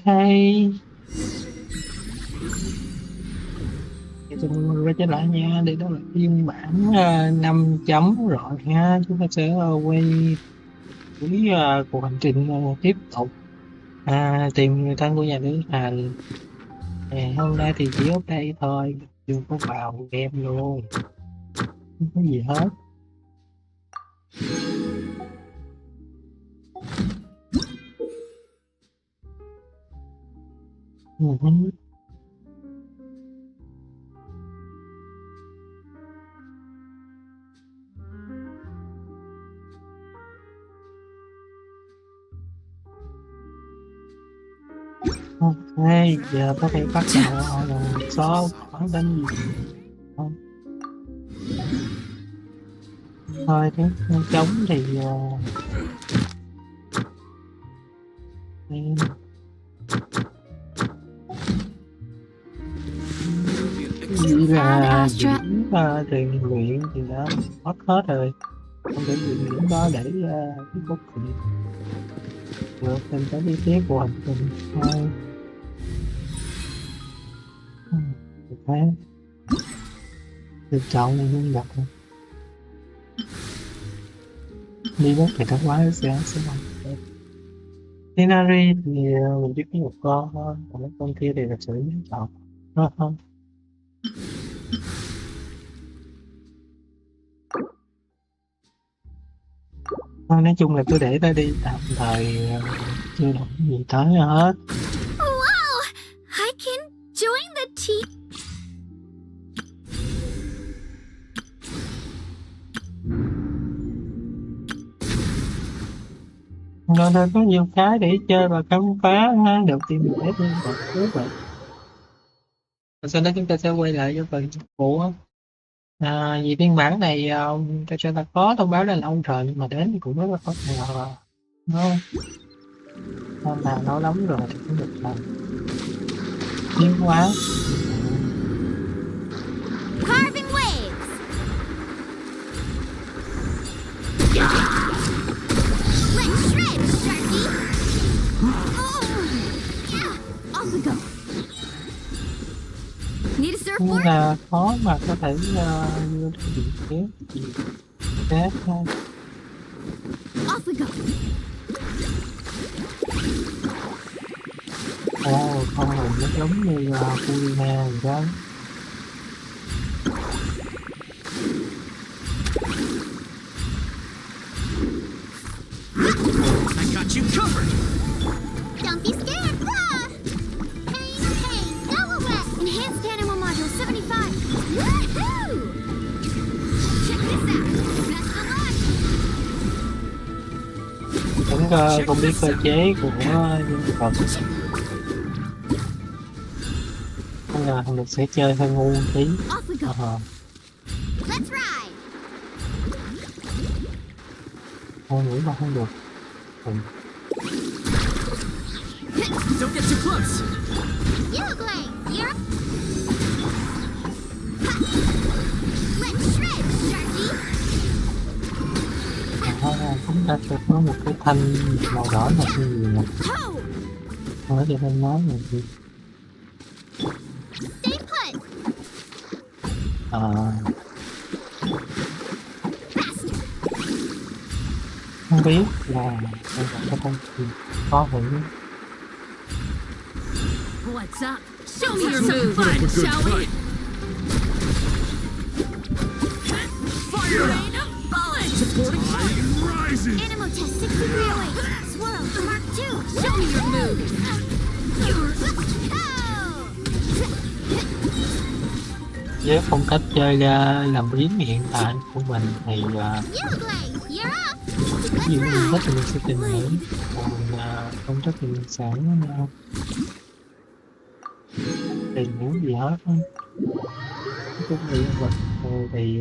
Thì tôi quay trở lại nha, để đó là phiên bản 5 chấm rồi ha. Chúng ta sẽ quay với cuộc hành trình tiếp tục tìm người thân của nhà nữ Hành. Hôm nay thì chỉ update thôi, chưa có vào game luôn, không có gì hết. Ừ. Ok, giờ có thể bắt đầu số hỏi đến gì không? Thôi thế nhanh chóng thì em nghĩ là điểm rèn luyện thì đã mất hết rồi, không thể dùng điểm đó để cái cốt truyện được thêm cái chi tiết của hành trình thôi. Được thế được chọn là nhân vật thôi. Đi đất thì thất quá sẽ không Tinari thì mình chỉ có một con thôi, còn mấy con kia thì là xử lý chọn nó không. Thôi nói chung là cứ để tới đi, tạm thời chưa động gì tới hết. Wow! I can join the team. Rồi thôi có nhiều cái để chơi và khám phá ha. Đầu tiên mình để nhân vật trước vậy. Và sau đó chúng ta sẽ quay lại cho phần cũ á. Vì phiên bản này cho ta có thông báo là ông trời, nhưng mà đến thì cũng rất là khó ngờ. Nó hôm nào lâu lắm rồi thì cũng được làm biến hóa. Carving waves. Let's shred, Sharky. Oh, yeah. Off we go. Need a Nhưng surfboard? là khó mà có thể đưa được điểm kế gì khác thôi. Off we go. Không mình nó giống như Kulina gì đó. I got you covered. Don't be scared. Ah! Pain, go away. Enhanced animal module 75. Woohoo! Check this out. Best of luck. Cũng không biết cơ chế của nhân vật, nên là mình sẽ chơi hơi ngu một tí. Off we go. Let's ride. Thôi nghĩ mà không được. Don't get too close. You Glade, you're up. Let's shred, Sharky. Chúng ta sẽ có một cái thanh màu đỏ là cái gì nè. Ho! Nói cho nên nói là gì? Stay put. Không biết là cái con gì có hình. What's up? Show me your move, shall we? Fire rain of bullets! Supporting fire! Rising. Animal test 6308. Swirl, Mark 2. Show me your move. Với phong cách chơi làm biến hiện tại của mình thì You Glade, you're up. ví dụ Let's mình thích ride. thì mình sẽ tìm hiểu, còn không thích thì mình sẽ tìm hiểu gì hết. Chút gì vật thì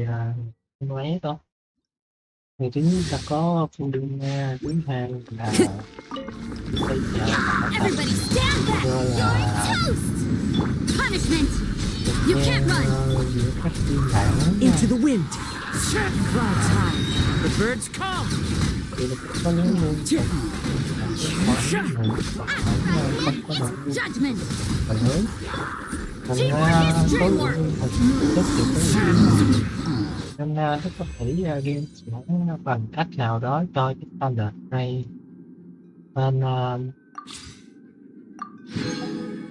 không lấy đó. Thì thứ nhất là có phụ đương Nga, thứ hai là bây giờ Everybody stand back. rồi You're là toast. Punishment. You can't run. giữa các viên đảng Into the wind. Clouds high. The birds come. thì nó có những người không có nội dung Judgment. và mới còn có những thật rất nhiều cái nên nó có thể game sẽ bằng cách nào đó cho chúng ta đợt này nên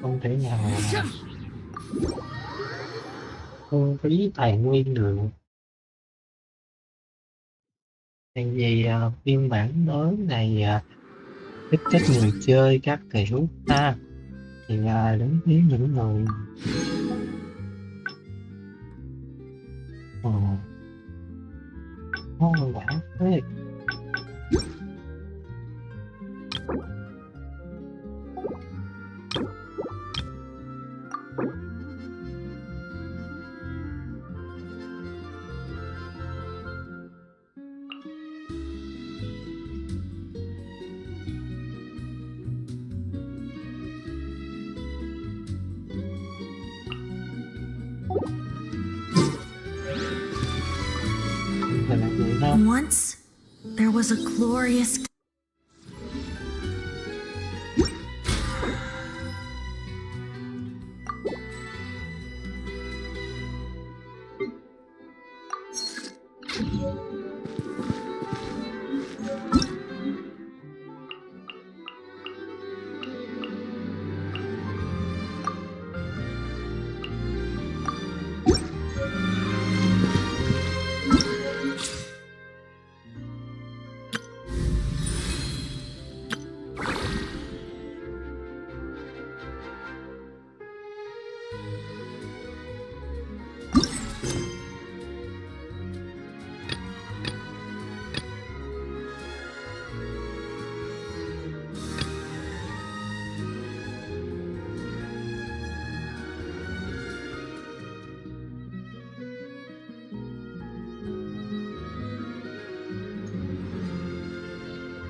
không thể nào phung phí tài nguyên được. Tại vì phiên bản mới này kích thích người chơi các kiểu ta thì đến với những người ngon quả thế. Là vậy đó. Once, there was a glorious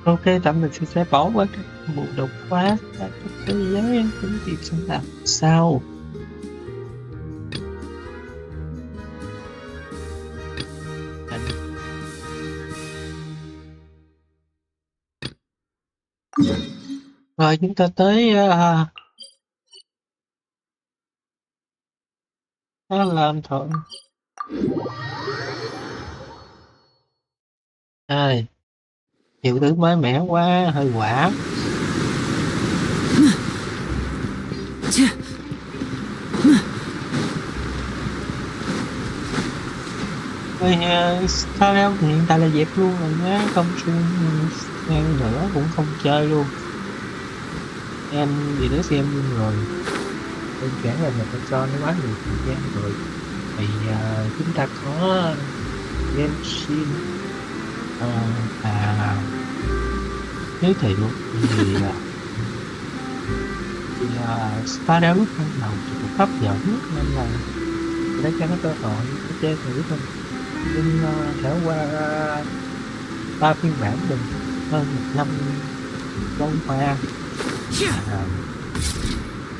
Ok, tạm mình sẽ bỏ qua cái bộ đột phá các cái giới tính việc sáng tạo sau. Rồi chúng ta tới làm thôi. Ai nhiều thứ mới mẻ quá, hơi quả. Rồi sao đâu hiện tại là dẹp luôn rồi nhá, không xem nữa cũng không chơi luôn. Em gì đó xem luôn rồi. Đơn giản là mình phải cho nó quá nhiều thời gian rồi. Thì chúng ta có Genshin giới thiệu thì Star lúc ban đầu thì cũng hấp dẫn nên là để cho nó cơ hội để chơi thử thôi. Nhưng trải qua 3 phiên bản gần hơn 1 năm trôi qua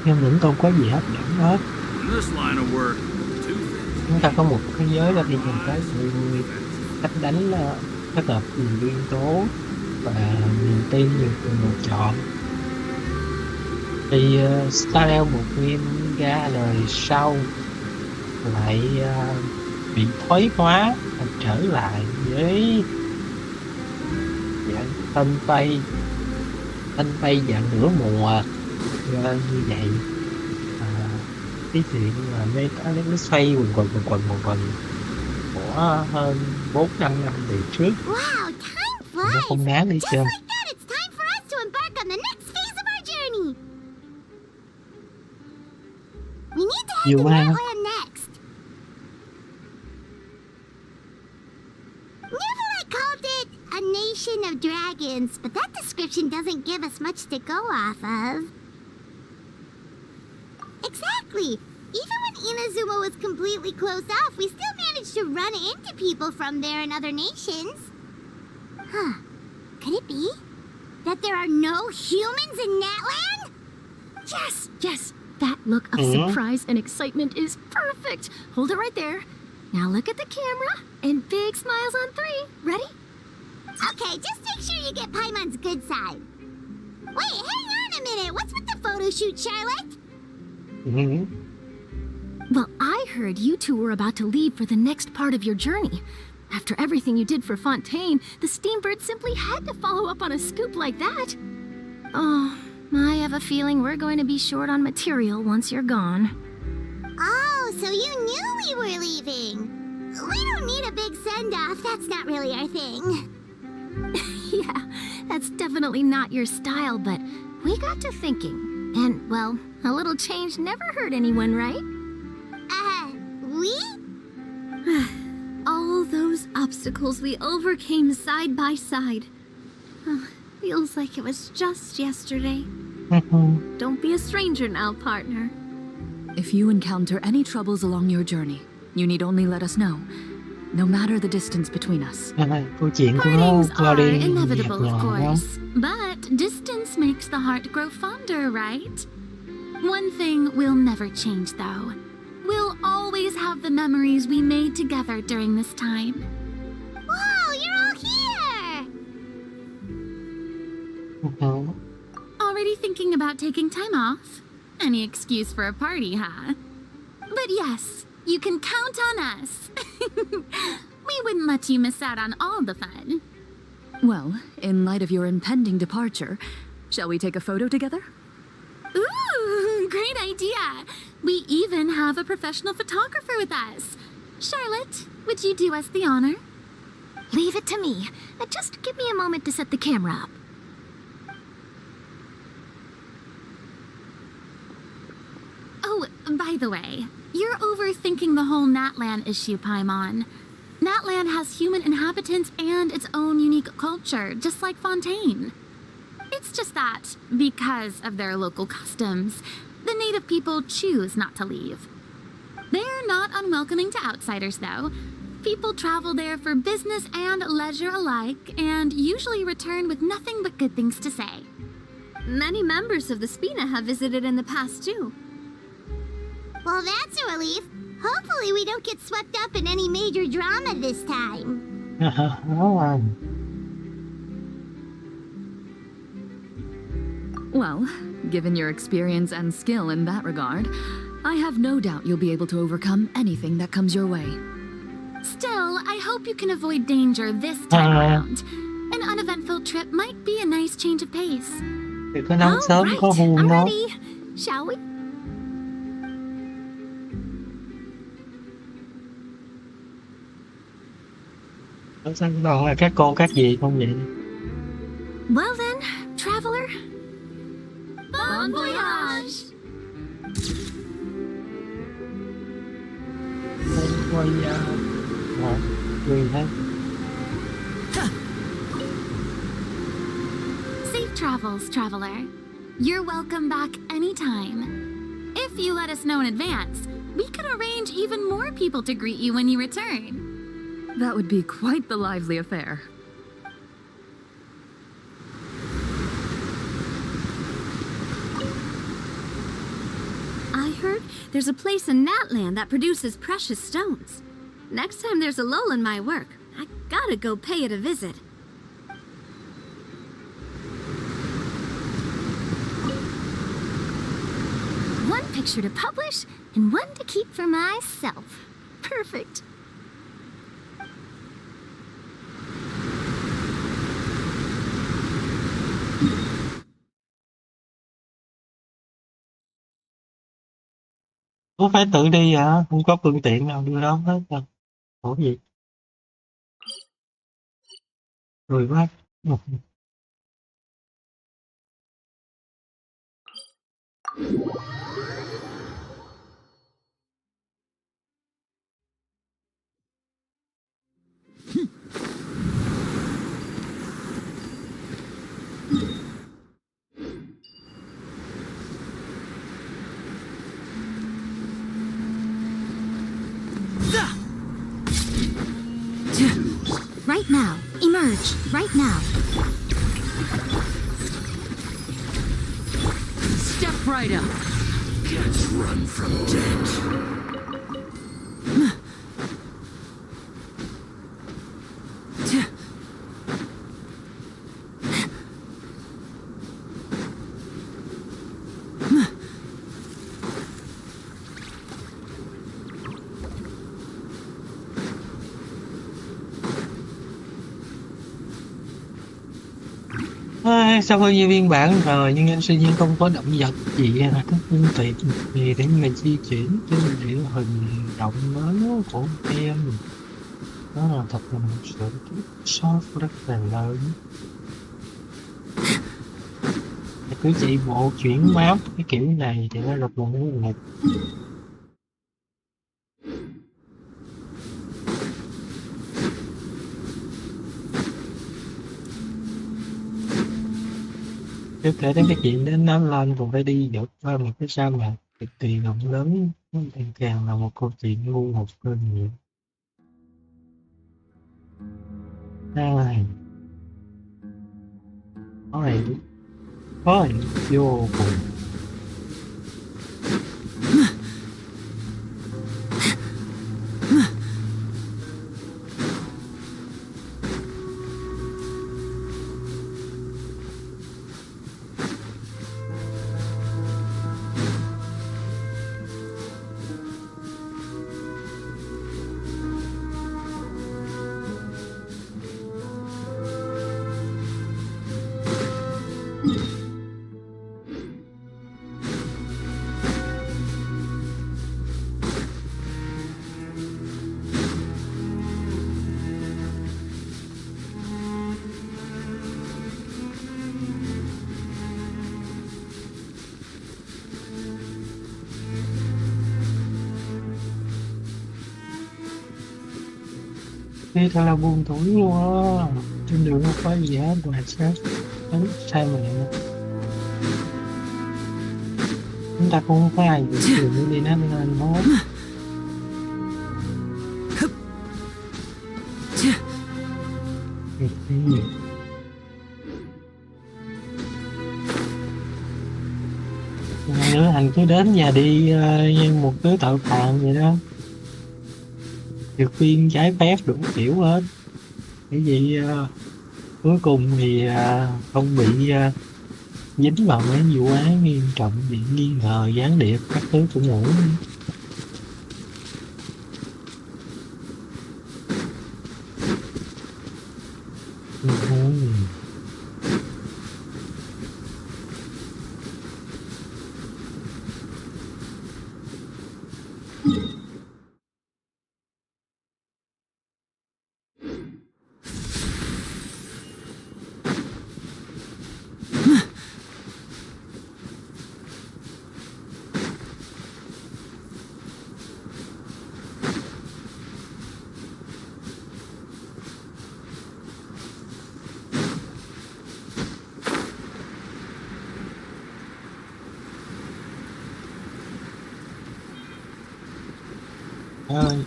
nhưng vẫn không có gì hấp dẫn hết. Chúng ta có một thế giới là đi tìm tới sự cách đánh kết hợp nhiều nguyên tố và niềm tin nhiều lựa chọn. Thì Star một game ra đời sau lại bị thoái hóa và trở lại với dạng thanh tây dạng nửa mùa như vậy. Cái chuyện là meta nó xoay quần của hơn 4-5 năm về trước. Wow, time Nó flies! không đáng đi Just chơi. like that, it's time for us to embark on the next phase of our journey. We need to head You to wanna- Northland next. Never I called it a nation of dragons, but that description doesn't give us much to go off of. Exactly. Even when Inazuma was completely closed off, we still managed to run into people from there and other nations. Huh. Could it be that there are no humans in Natland? Yes, yes. That look of surprise and excitement is perfect. Hold it right there. Now look at the camera and big smiles on 3. Ready? Okay, just make sure you get Paimon's good side. Wait, hang on a minute. What's with the photo shoot, Charlotte? Well, I heard you two were about to leave for the next part of your journey. After everything you did for Fontaine, the Steambird simply had to follow up on a scoop like that. Oh, I have a feeling we're going to be short on material once you're gone. Oh, so you knew we were leaving. We don't need a big send-off. That's not really our thing. Yeah, that's definitely not your style, but we got to thinking. And, well, a little change never hurt anyone, right? We? All those obstacles we overcame side by side. Feels like it was just yesterday. Don't be a stranger now, partner. If you encounter any troubles along your journey, you need only let us know. No matter the distance between us. Câu chuyện của nó Partings are Claudine inevitable, nhạt of nhòa quá. course. But distance makes the heart grow fonder, right? One thing will never change, though. We'll always have the memories we made together during this time. Whoa, you're all here! Already thinking about taking time off? Any excuse for a party, huh? But yes, you can count on us. We wouldn't let you miss out on all the fun. Well, in light of your impending departure, shall we take a photo together? Ooh, great idea. We even have a professional photographer with us. Charlotte, would you do us the honor? Leave it to me. Just give me a moment to set the camera up. Oh, by the way, you're overthinking the whole Natlan issue, Paimon. Natlan has human inhabitants and its own unique culture, just like Fontaine. It's just that, because of their local customs, the native people choose not to leave. They're not unwelcoming to outsiders, though. People travel there for business and leisure alike, and usually return with nothing but good things to say. Many members of the Spina have visited in the past, too. Well, that's a relief. Hopefully we don't get swept up in any major drama this time. Well, given your experience and skill in that regard, I have no doubt you'll be able to overcome anything that comes your way. Still, I hope you can avoid danger this time around. An uneventful trip might be a nice change of pace. Đừng có nắng sớm có hùn I'm nó. ready. Shall we? Nó sang toàn là các cô các dì không vậy. Well then, traveler. Bon voyage! Quay người thế. Safe travels, traveler. You're welcome back anytime. If you let us know in advance, we could arrange even more people to greet you when you return. That would be quite the lively affair. I heard there's a place in Natland that produces precious stones. Next time there's a lull in my work, I gotta go pay it a visit. One picture to publish and one to keep for myself. Perfect. Có phải tự đi hả? Không có phương tiện nào đưa đón hết rồi. Ủa gì? Rồi quá. Right now. Emerge. Right now. Step right up. Can't run from death. Sau bao nhiêu phiên bản rồi nhưng anh sinh nhiên không có động vật gì hay là các phương tiện gì để mà di chuyển trên địa hình rộng lớn của em. Đó là thật là một sự thiếu sót rất là lớn. Cứ chạy bộ chuyển máu cái kiểu này thì nó là một cái nghịch. Chưa kể đến cái chuyện đến nó lên còn phải đi được qua một cái sa mạc cực kỳ rộng lớn, nó càng là một câu chuyện ngu ngốc hơn nhiều. Ai, ôi, ôi, vô cùng. Thế thật là buồn tuổi luôn á. Trên đường không có gì hết ngoài sát đánh sai mẹ. Chúng ta cũng không có ai gì đường đi nát lên hết. Ngày nữa Hành cứ đến nhà đi như một đứa tội phạm vậy đó. Được khuyên trái phép đủ kiểu hết. Cái gì cuối cùng thì không bị dính vào mấy vụ án nghiêm trọng bị nghi ngờ gián điệp các thứ cũng ổn.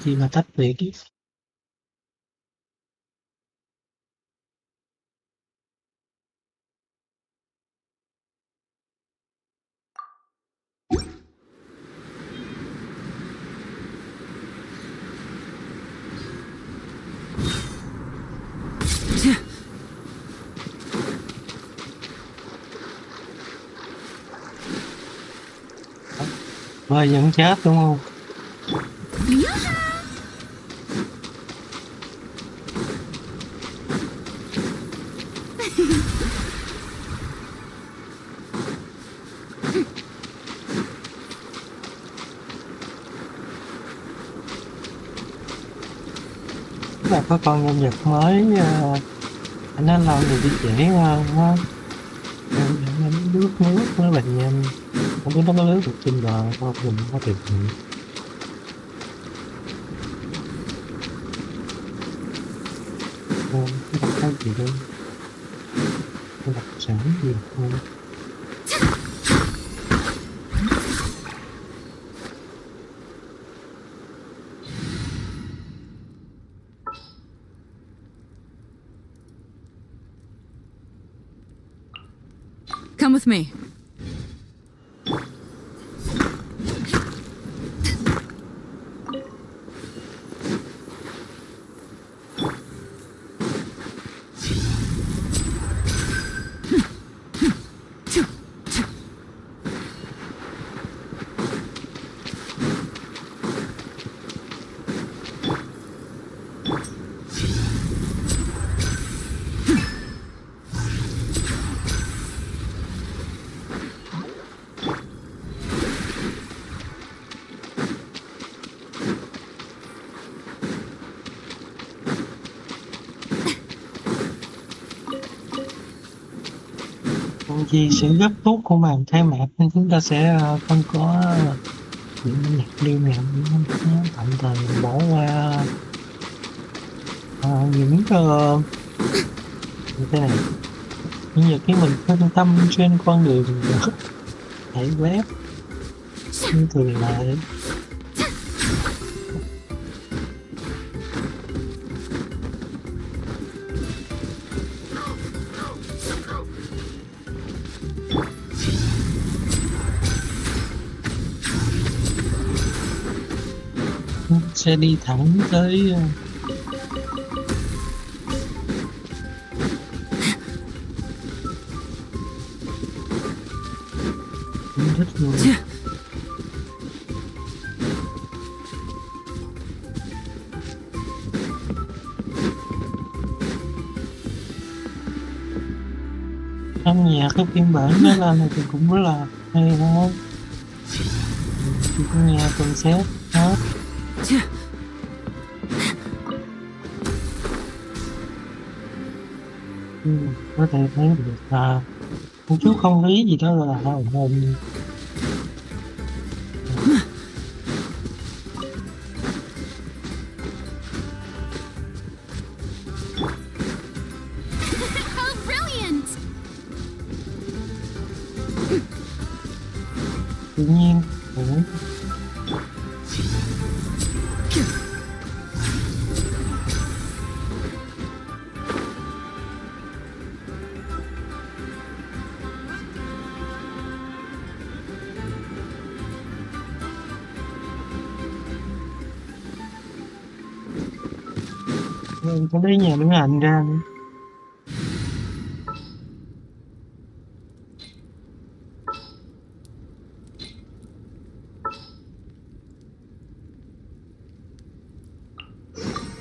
Chi mà tách biệt. Bơi vẫn chết đúng không? Là có con nhân vật mới anh nó lâu rồi đi trễ hơn á. Nước nó bệnh nhanh không biết nó có lớn được trên bờ không mình có thiệt gì. Không có gì đâu, không đặc sản gì không. Come with me. vì sự gấp rút của màn khai mạc nên chúng ta sẽ không có những nhạc liên này, tạm thời bỏ qua những như thế này, những việc khi mình phân tâm trên con đường hãy web như thường lệ. Sẽ đi thẳng tới thích luôn. Âm nhạc cái phiên bản đó là này thì cũng rất là hay đó. Chị có nghe concept hết. Có thể thấy được là một chút không khí gì đó là hào hùng. How brilliant! Tự nhiên có lấy nhà đứng hành ra nữa.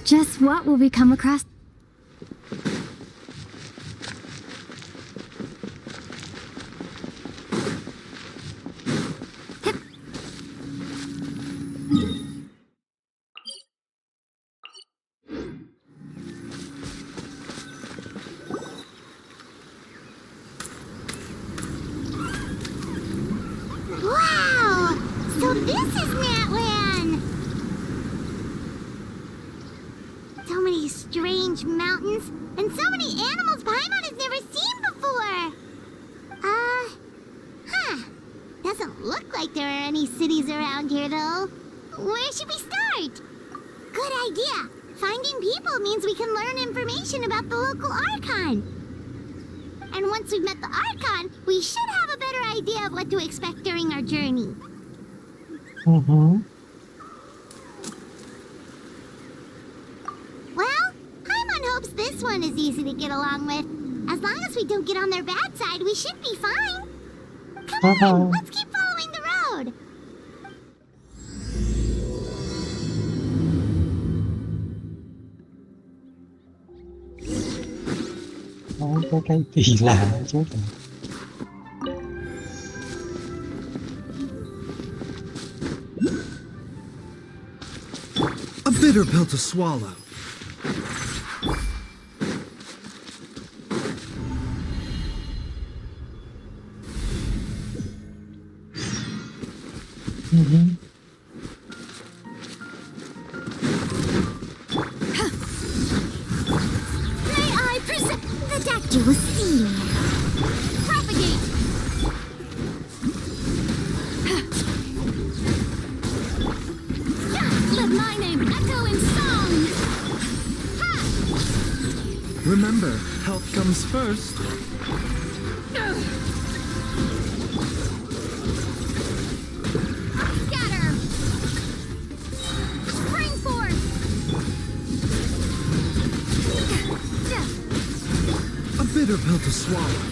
Just what will we come across? Wow! So this is Natlan! So many strange mountains, and so many animals Paimon has never seen before! Doesn't look like there are any cities around here, though. Where should we start? Good idea! Finding people means we can learn information about the local Archon. And once we've met the Archon, we should have a better idea of what to expect during our journey. Well, Paimon hopes this one is easy to get along with. As long as we don't get on their bad side, we should be fine. Come on, let's keep following the road. Nó có cái kỳ lạ chứ. A bitter pill to swallow. May I present the doctor was seen. Propagate. Let my name echo in song. Remember, health comes first. Scatter. Spring forth. A bitter pill to swallow.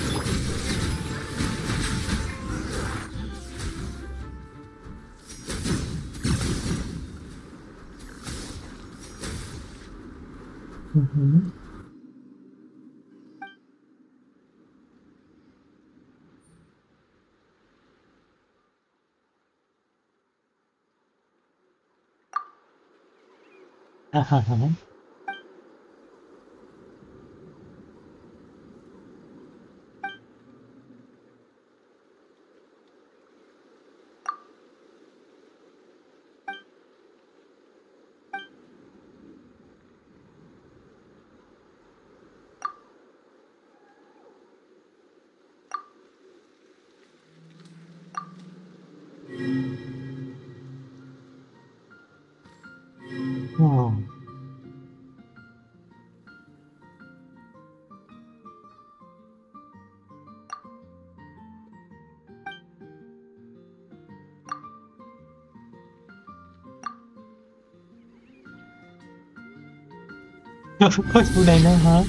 Có chỗ này nữa hả?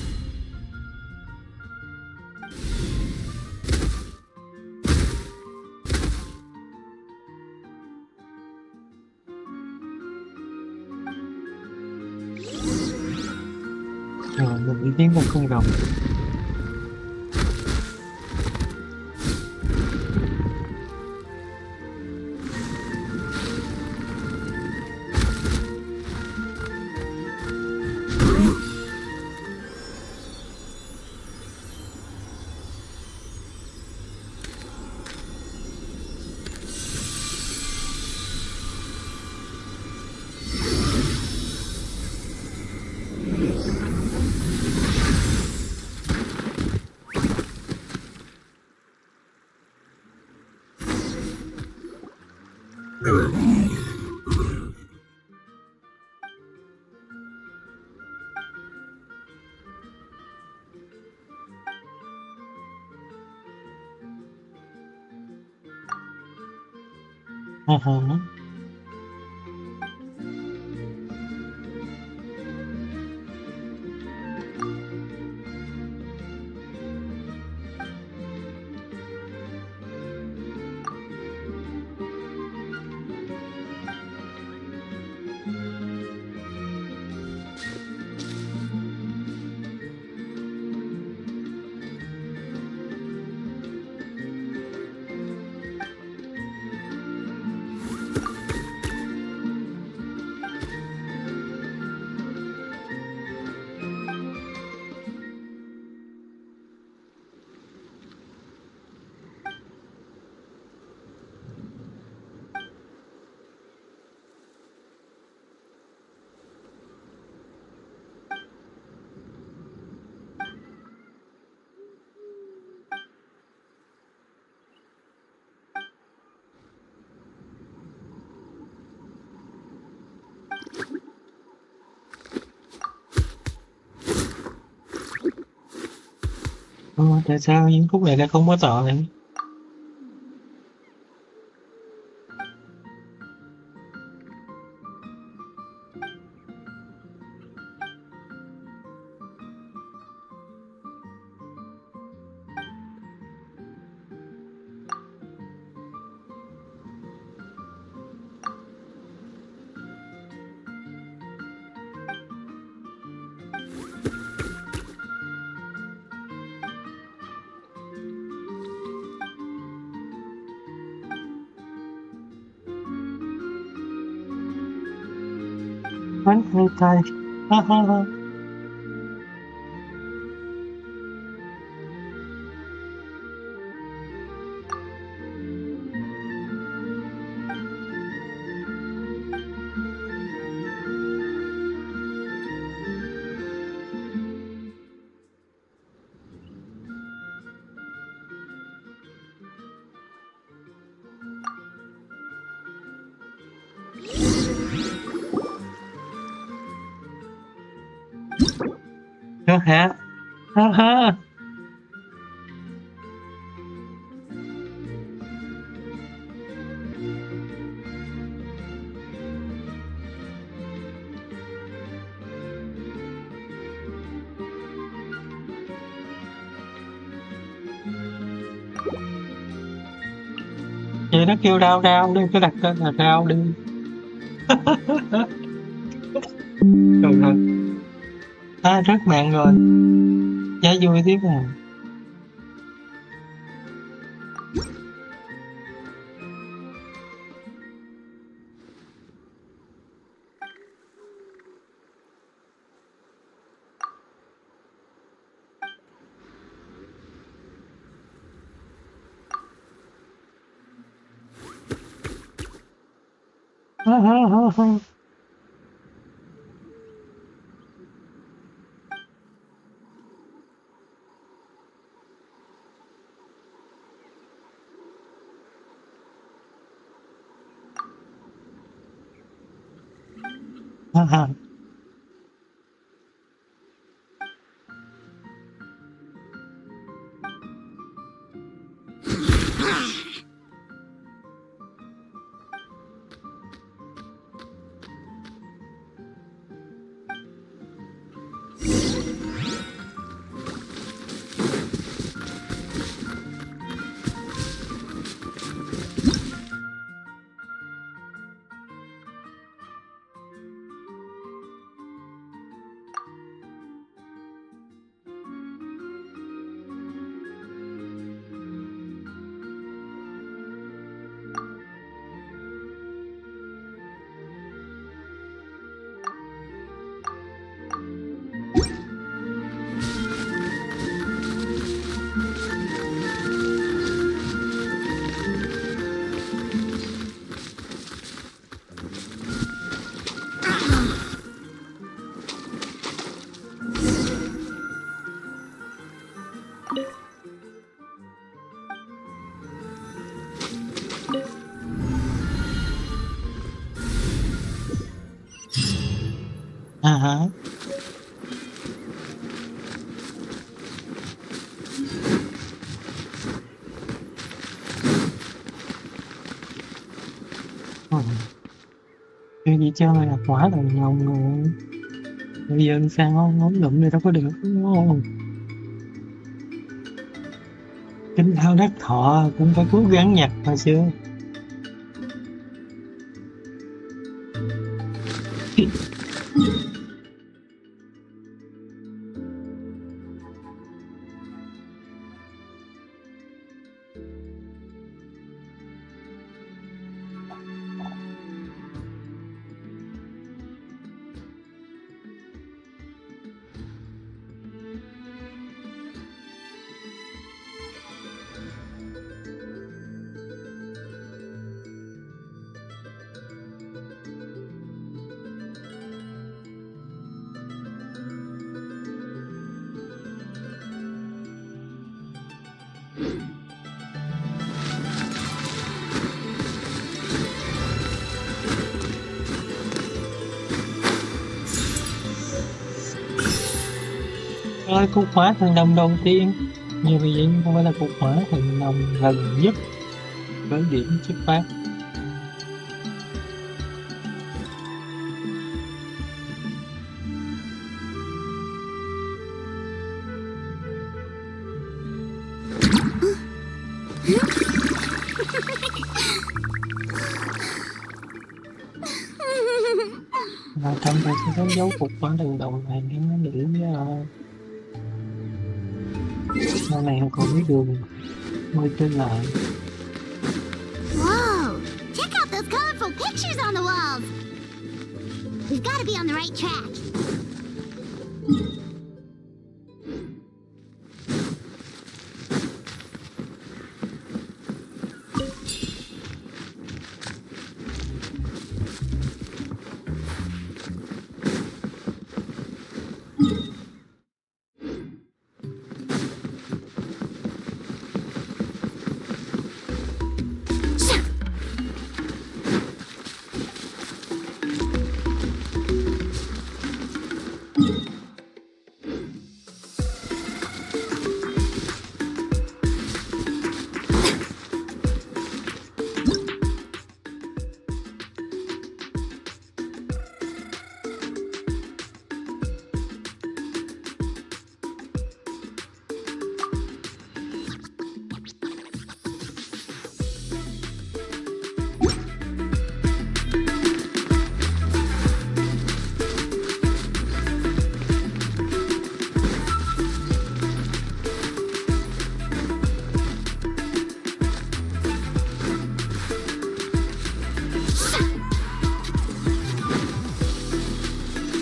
Rồi mình đi tiến vào cung rồng. Hả? Tại sao những khúc này lại không có tọa này? Bánh hai tay. Ha ha ha. Đó hả? Ha ha. Vậy nó kêu rao rao đi, cứ đặt tên là rao đi. Trời ơi. Rất mạng rồi. Giá vui tiếp rồi. Ha ha ha ha. Ha ha. Hả? Ừ. Cái gì chơi là quá là nồng rồi. Bây giờ sao ngón lụm này đâu có được đúng không? Kính thao đắc thọ cũng phải cố gắng nhặt mà chưa. Ơi, cục hỏa thần đồng đầu tiên như vậy nhưng không phải là cục hỏa thần đồng gần nhất với điểm xuất phát. Và trong này sẽ có dấu cục hỏa thần đồng này để nó để sau này không còn biết đường quay trở lại. Whoa! Check out those colorful pictures on the walls! We've got to be on the right track.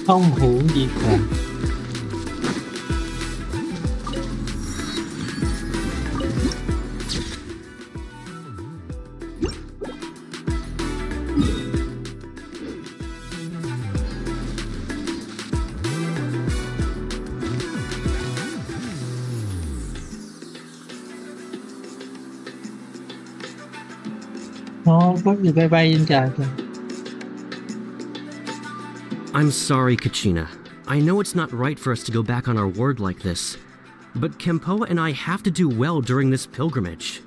Không hiểu gì cả. Nó có gì bay bay trên trời kìa. I'm sorry, Kachina. I know it's not right for us to go back on our word like this, but Kempoa and I have to do well during this pilgrimage.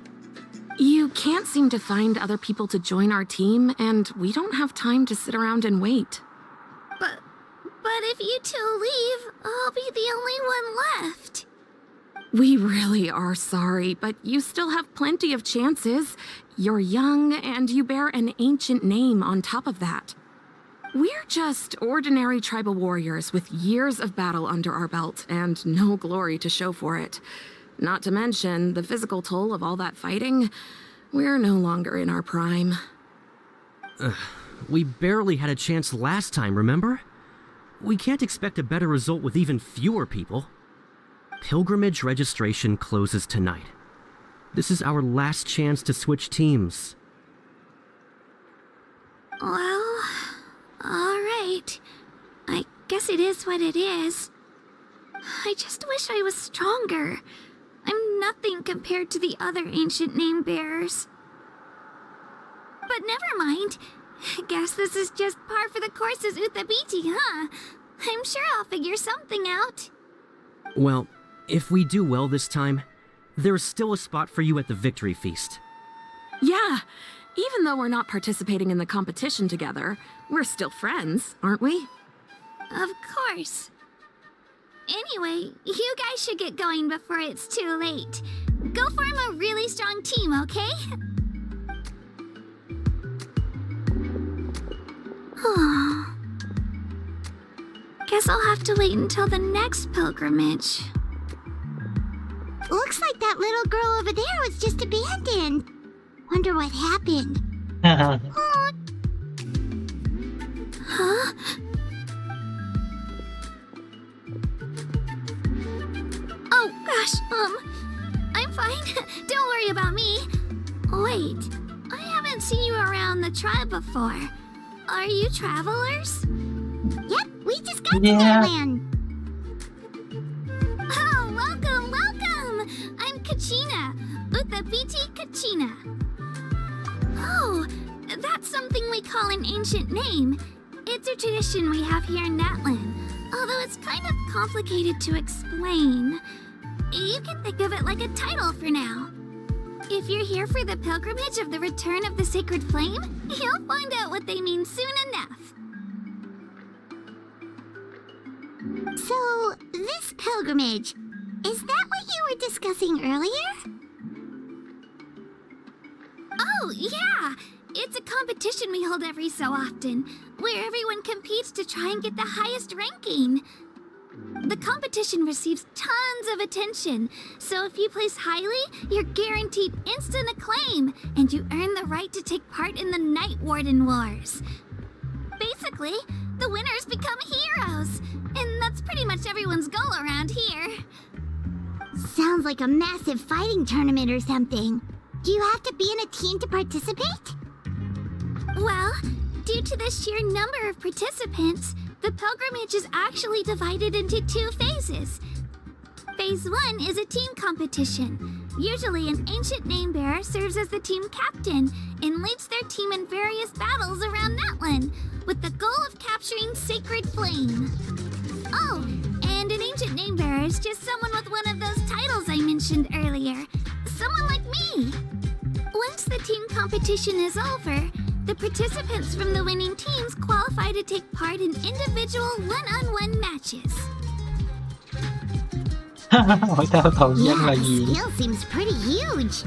You can't seem to find other people to join our team, and we don't have time to sit around and wait. But if you two leave, I'll be the only one left. We really are sorry, but you still have plenty of chances. You're young, and you bear an ancient name on top of that. We're just ordinary tribal warriors with years of battle under our belt and no glory to show for it. Not to mention the physical toll of all that fighting. We're no longer in our prime. We barely had a chance last time, remember? We can't expect a better result with even fewer people. Pilgrimage registration closes tonight. This is our last chance to switch teams. Well, alright. I guess it is what it is. I just wish I was stronger. I'm nothing compared to the other ancient name bearers. But never mind. Guess this is just par for the course as Utabiti, huh? I'm sure I'll figure something out. Well, if we do well this time, there's still a spot for you at the victory feast. Yeah, even though we're not participating in the competition together, we're still friends, aren't we? Of course. Anyway, you guys should get going before it's too late. Go form a really strong team, okay? Guess I'll have to wait until the next pilgrimage. Looks like that little girl over there was just abandoned. Wonder what happened. Huh? Oh, gosh, I'm fine. Don't worry about me. Wait, I haven't seen you around the tribe before. Are you travelers? Yep, we just got to that land. Oh, welcome, welcome! I'm Kachina, Uthapiti Kachina. Oh, that's something we call an ancient name. It's a tradition we have here in Natlan, although it's kind of complicated to explain. You can think of it like a title for now. If you're here for the pilgrimage of the return of the sacred flame, you'll find out what they mean soon enough. So, this pilgrimage, is that what you were discussing earlier? Oh, yeah! It's a competition we hold every so often, where everyone competes to try and get the highest ranking. The competition receives tons of attention, so if you place highly, you're guaranteed instant acclaim, and you earn the right to take part in the Night Warden Wars. Basically, the winners become heroes, and that's pretty much everyone's goal around here. Sounds like a massive fighting tournament or something. Do you have to be in a team to participate? Well, due to the sheer number of participants, the pilgrimage is actually divided into 2 phases. Phase 1 is a team competition. Usually an ancient name-bearer serves as the team captain and leads their team in various battles around Natlan, with the goal of capturing Sacred Flame. Oh, and an ancient name-bearer is just someone with one of those titles I mentioned earlier. Someone like me. Once the team competition is over, the participants from the winning teams qualify to take part in individual one-on-one matches. Hỏi tao thầu dân là gì? Skill seems pretty huge.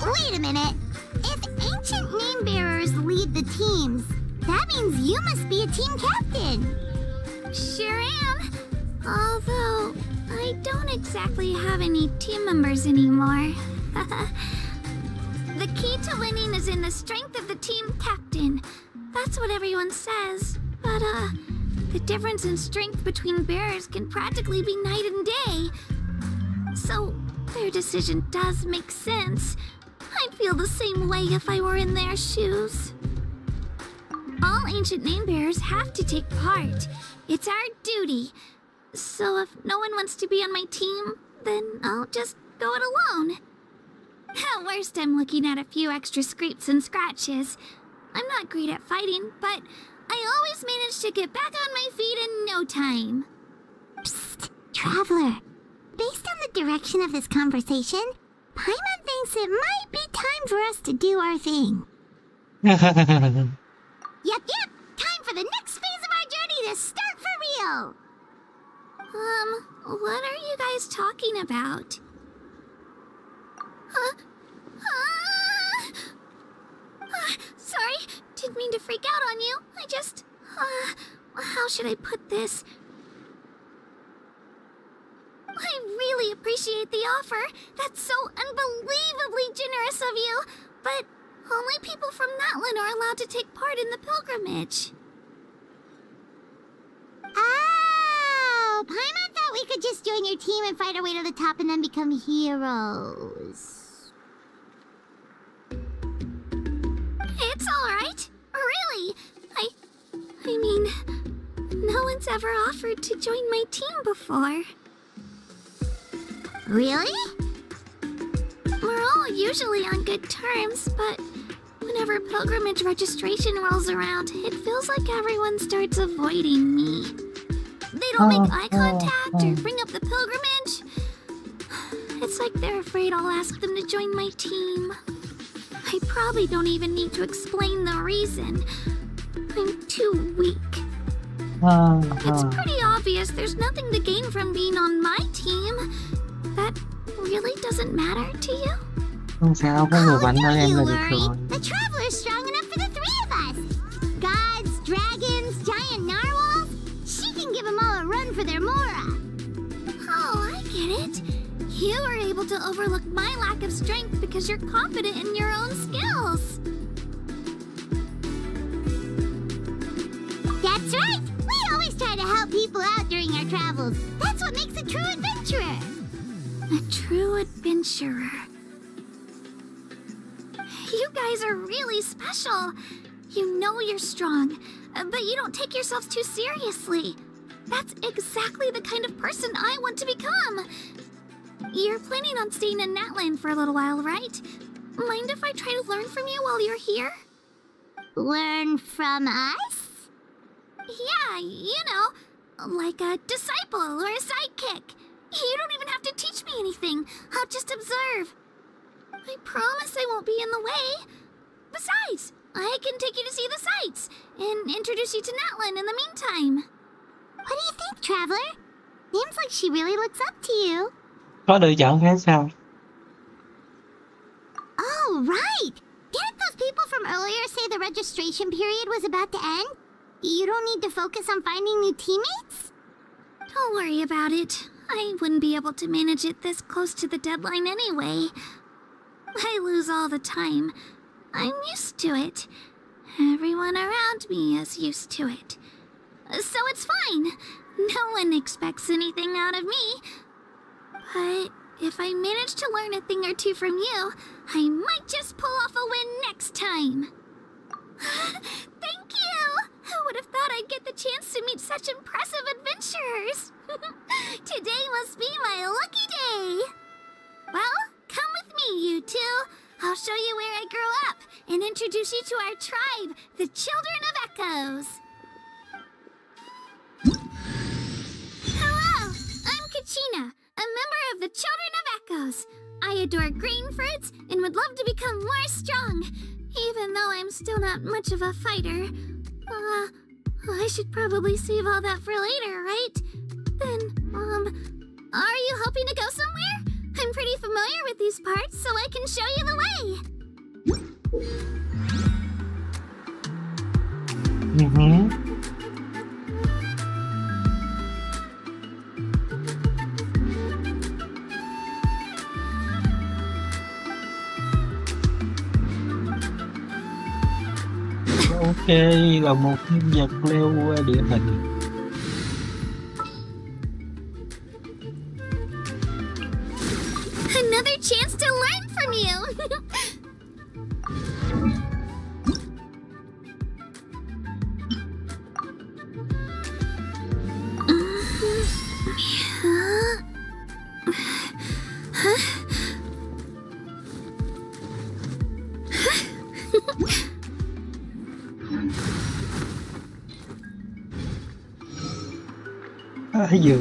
Wait a minute. If ancient name bearers lead the teams, that means you must be a team captain. Sure am. Although, I don't exactly have any team members anymore. The key to winning is in the strength of the team captain. That's what everyone says. But, the difference in strength between bearers can practically be night and day. So, their decision does make sense. I'd feel the same way if I were in their shoes. All ancient name bearers have to take part. It's our duty. So if no one wants to be on my team, then I'll just go it alone. At worst, I'm looking at a few extra scrapes and scratches. I'm not great at fighting, but I always manage to get back on my feet in no time. Psst, Traveler. Based on the direction of this conversation, Paimon thinks it might be time for us to do our thing. Yep, time for the next phase of our journey to start for real. What are you guys talking about? Sorry, didn't mean to freak out on you. I just, how should I put this? I really appreciate the offer. That's so unbelievably generous of you. But only people from Natlan are allowed to take part in the pilgrimage. Oh, Paimon thought we could just join your team and fight our way to the top and then become heroes. It's alright. Really. I mean, no one's ever offered to join my team before. Really? We're all usually on good terms, but Whenever pilgrimage registration rolls around, it feels like everyone starts avoiding me. They don't make eye contact or bring up the pilgrimage. It's like they're afraid I'll ask them to join my team. I probably don't even need to explain the reason. I'm too weak. It's pretty obvious there's nothing to gain from being on my team. That really doesn't matter to you? Không sao, có người bạn hơn don't em you là được worry. rồi. The Traveler's strong enough for the three of us. Gods, dragons, giant narwhals. She can give them all a run for their Mora. Oh, I get it. You were able to overlook my lack of strength because you're confident in your own skills. That's right. We always try to help people out during our travels. That's what makes a true adventurer. A true adventurer. You guys are really special. You know you're strong, but you don't take yourselves too seriously. That's exactly the kind of person I want to become. You're planning on staying in Natland for a little while, right? Mind if I try to learn from you while you're here? Learn from us? Yeah, you know, like a disciple or a sidekick. You don't even have to teach me anything. I'll just observe. I promise I won't be in the way. Besides, I can take you to see the sights and introduce you to Natlan in the meantime. What do you think, Traveler? Seems like she really looks up to you. Có lựa chọn hay sao? Oh, right! Didn't those people from earlier say the registration period was about to end? You don't need to focus on finding new teammates? Don't worry about it. I wouldn't be able to manage it this close to the deadline anyway. I lose all the time. I'm used to it. Everyone around me is used to it. So it's fine. No one expects anything out of me. But if I manage to learn a thing or two from you, I might just pull off a win next time. Thank you! Who would have thought I'd get the chance to meet such impressive adventurers? Today must be my lucky day. Well, come with me, you two. I'll show you where I grew up and introduce you to our tribe, the Children of Echoes. Hello, I'm Kachina, a member of the Children of Echoes. I adore green fruits and would love to become more strong, even though I'm still not much of a fighter. I should probably save all that for later, right? Then, are you hoping to go somewhere? I'm pretty familiar with these parts, so I can show you the way. Ok, là một nhân vật leo qua địa hình. Another chance to learn from you. Dự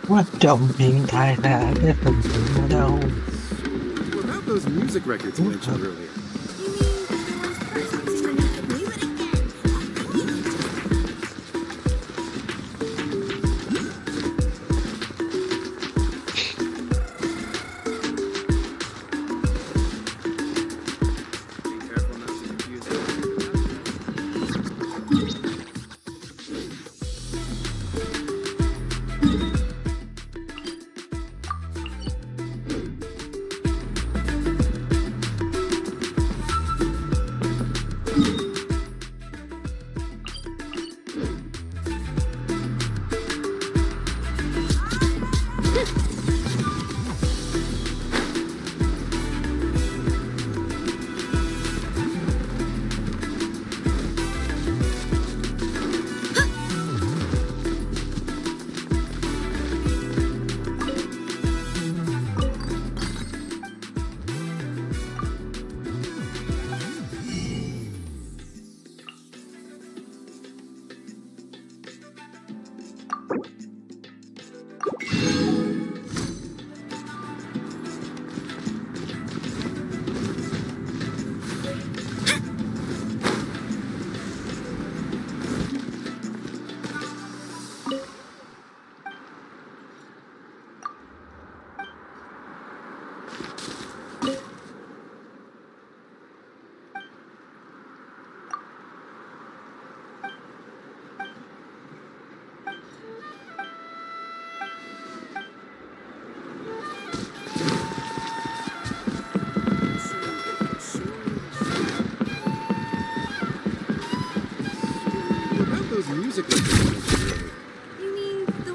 quan trọng hiện tại là cái phần thưởng ở đâu. What about those music records you mentioned earlier?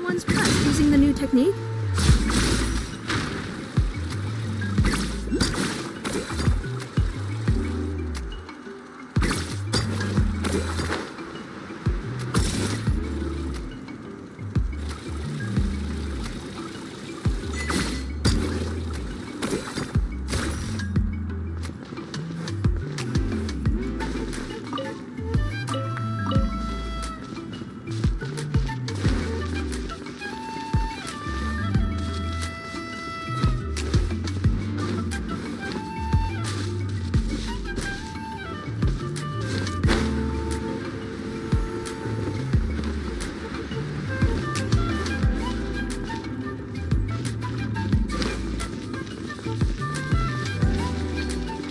everyone's pressed using the new technique?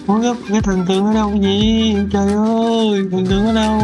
Ủa cái thần tượng ở đâu cái gì? Trời ơi, thần tượng ở đâu?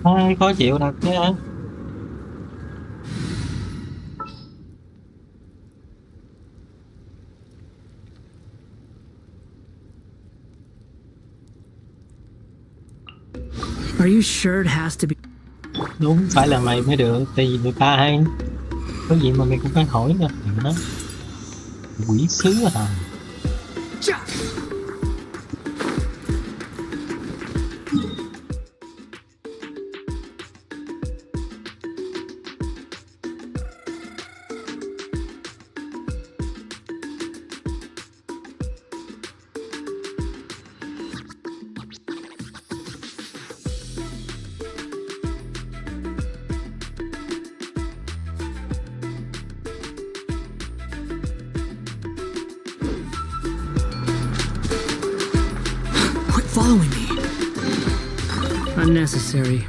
Ai khó chịu thật chứ hả? Are you sure it has to be? Đúng, phải là mày mới được, tại vì người ta hay có gì mà mày cũng phải hỏi nè. Đó. Quỷ sứ hả? Quit following me. Unnecessary.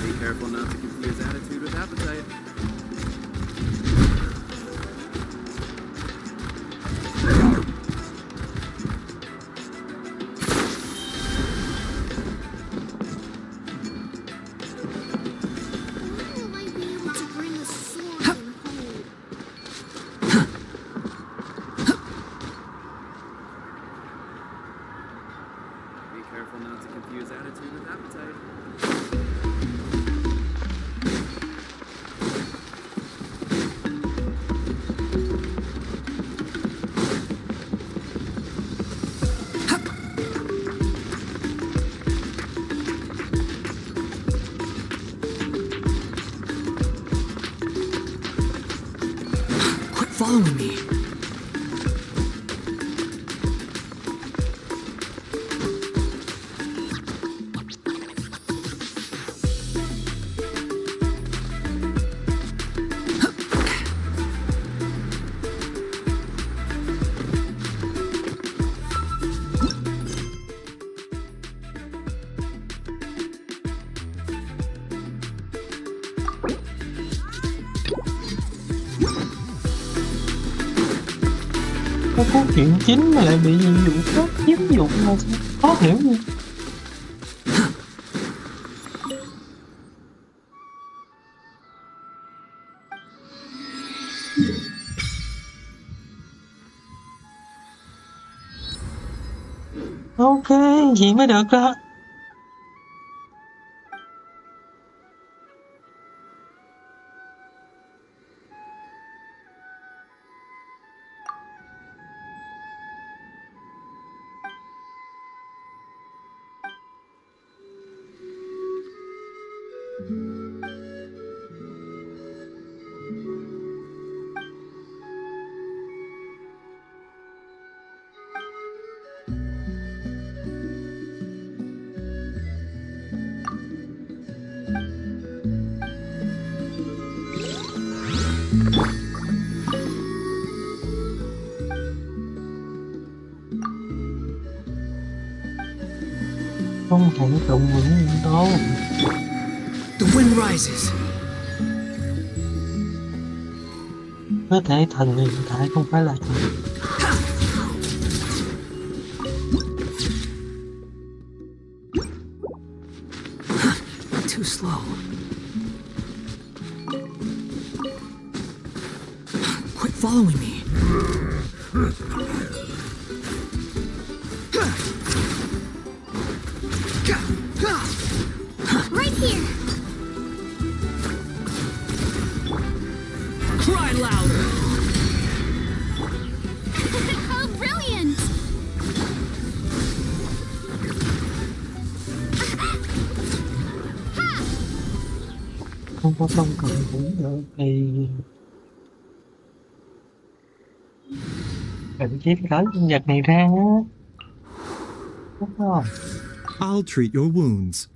Be careful not to confuse attitude with appetite. When will I be able to bring a sword home? Be careful not to confuse attitude with appetite. Quit following me. cốt truyện chính mà lại bị ví dụ khác ví dụ là khó hiểu luôn. Ok, gì mới được đó. Không thể trùng vững đâu. The wind rises. Có thể thần hiện tại không phải là thần. Too slow. Quit following me. Right here. Cry louder. How brilliant! Không có công cần cũng được thì cần chiếc cỡ nhân vật này ra á, đúng không? I'll treat your wounds.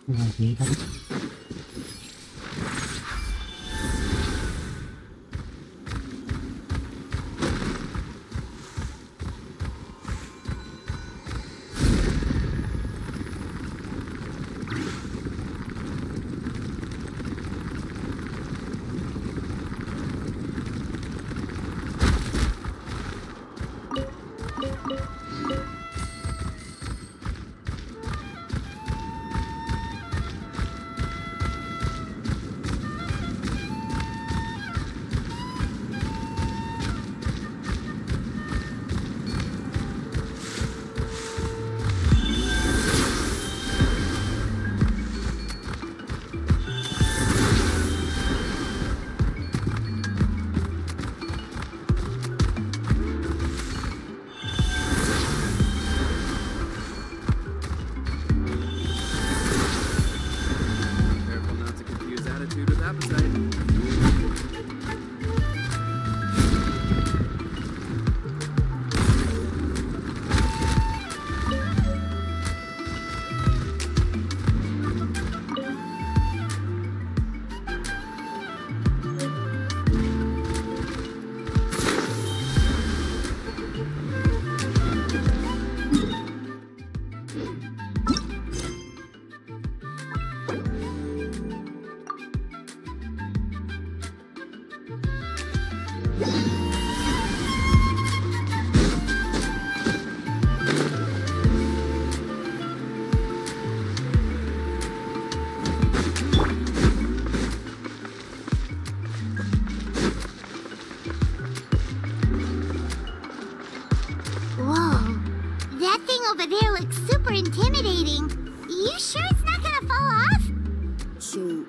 Là gì đó. Careful not to confuse attitude with appetite. Whoa, that thing over there looks super intimidating. You sure it's not gonna fall off? So,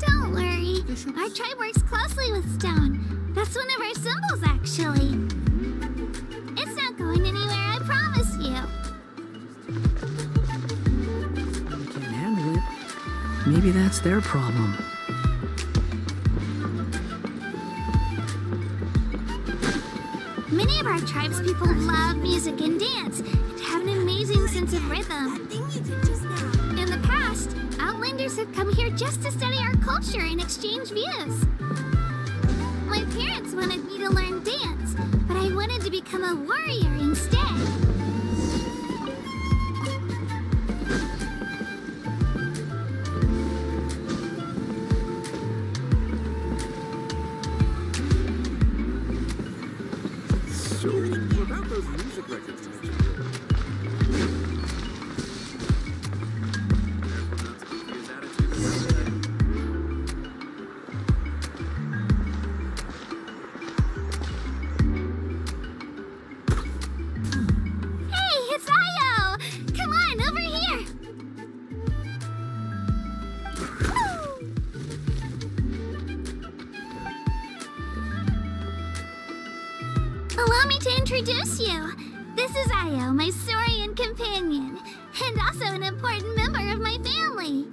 Don't worry, our tribe works closely with stone. That's one of our symbols, actually. It's not going anywhere, I promise you. Can't handle it. Maybe that's their problem. Many of our tribes people love music and dance and have an amazing sense of rhythm. In the past, Outlanders have come here just to study our culture and exchange views. My parents wanted me to learn dance, but I wanted to become a warrior instead. About those music records you mentioned earlier. Hey, it's Io! Come on, over here! Allow me to introduce you. This is Io, my Saurian companion, and also an important member of my family.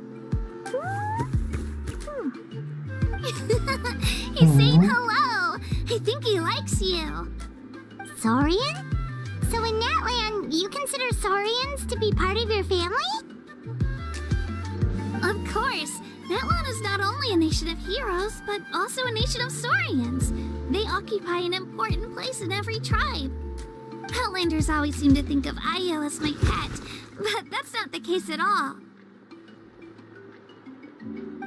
He's saying hello. I think he likes you. Saurian? So in that land, you consider Saurians to be part of your family? Of course. That land is not only a nation of heroes, but also a nation of Saurians. They occupy an important place in every tribe. Outlanders always seem to think of Io as my pet, but that's not the case at all.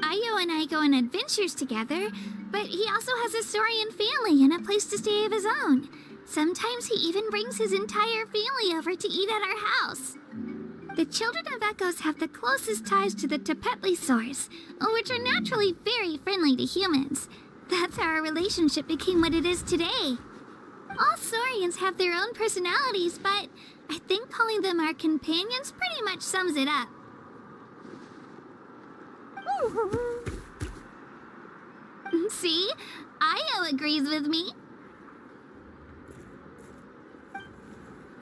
Io and I go on adventures together, but he also has a Saurian family and a place to stay of his own. Sometimes he even brings his entire family over to eat at our house. The children of Echoes have the closest ties to the Tepetlisaurs, which are naturally very friendly to humans. That's how our relationship became what it is today. All Saurians have their own personalities, but I think calling them our companions pretty much sums it up. See? Io agrees with me.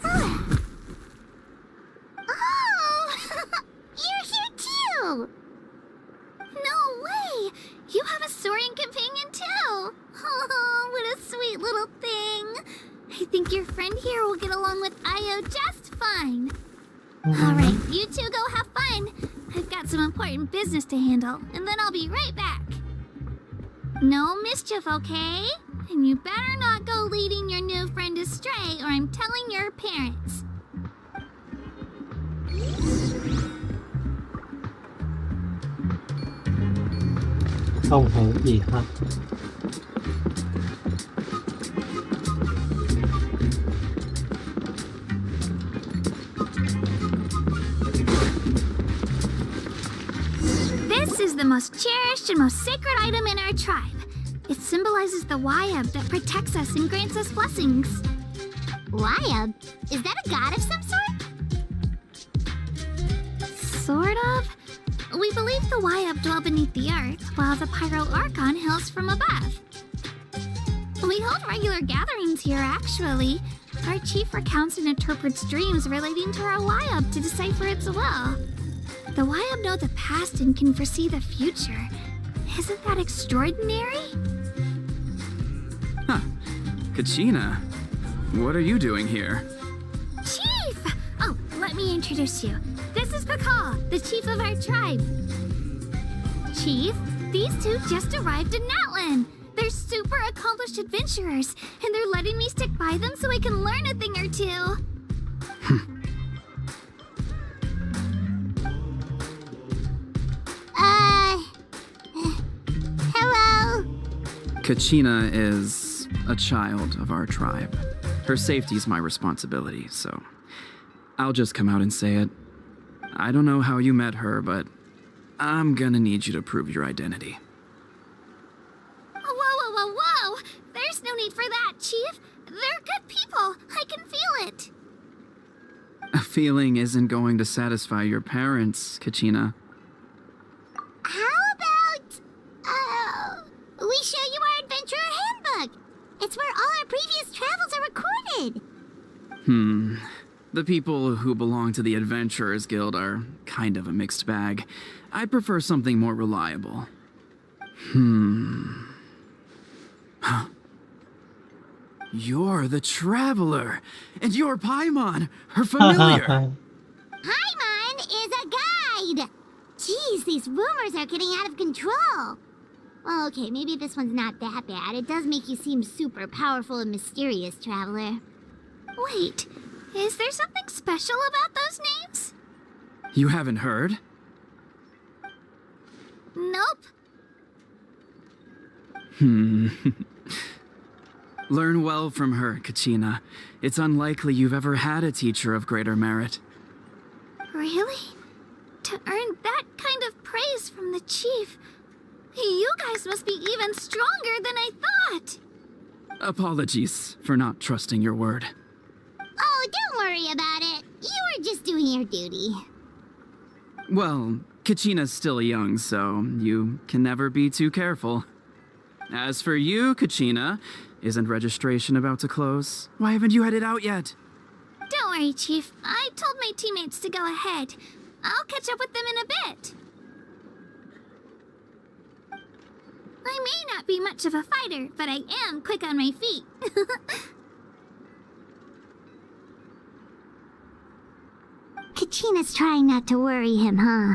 Oh! You're here too! No way! You have a Saurian companion too! Oh, what a sweet little thing! I think your friend here will get along with Io just fine. Alright, you two go have fun. I've got some important business to handle, and then I'll be right back. No mischief, okay? And you better not go leading your new friend astray, or I'm telling your parents. Không hiểu gì hết. This is the most cherished and most sacred item in our tribe. It symbolizes the Wayab that protects us and grants us blessings. Wayab? Is that a god of some sort? Sort of. We believe the Wayab dwell beneath the earth, while the Pyro Archon hails from above. We hold regular gatherings here, actually. Our chief recounts and interprets dreams relating to our Wayab to decipher its will. The Wayab know the past and can foresee the future. Isn't that extraordinary? Huh. Kachina, what are you doing here? Chief! Oh, let me introduce you. This is Pakal, the chief of our tribe. Chief, these two just arrived in Natlan. They're super accomplished adventurers, and they're letting me stick by them so I can learn a thing or two. Hello? Kachina is a child of our tribe. Her safety's my responsibility, so I'll just come out and say it. I don't know how you met her, but I'm gonna need you to prove your identity. Whoa, whoa, whoa, whoa! There's no need for that, Chief. They're good people. I can feel it. A feeling isn't going to satisfy your parents, Kachina. How about, we show you our adventurer handbook? It's where all our previous travels are recorded. The people who belong to the Adventurers Guild are kind of a mixed bag. I'd prefer something more reliable. Huh. You're the Traveler, and you're Paimon, her familiar. Paimon is a guide. Jeez, these rumors are getting out of control. Well, okay, maybe this one's not that bad. It does make you seem super powerful and mysterious, Traveler. Wait, is there something special about those names? You haven't heard? Nope. Learn well from her, Kachina. It's unlikely you've ever had a teacher of greater merit. Really? To earn that kind of praise from the chief, you guys must be even stronger than I thought. Apologies for not trusting your word. Oh, don't worry about it. You were just doing your duty. Well, Kachina's still young, so you can never be too careful. As for you, Kachina, isn't registration about to close? Why haven't you headed out yet? Don't worry, Chief. I told my teammates to go ahead. I'll catch up with them in a bit. I may not be much of a fighter, but I am quick on my feet. Kachina's trying not to worry him, huh?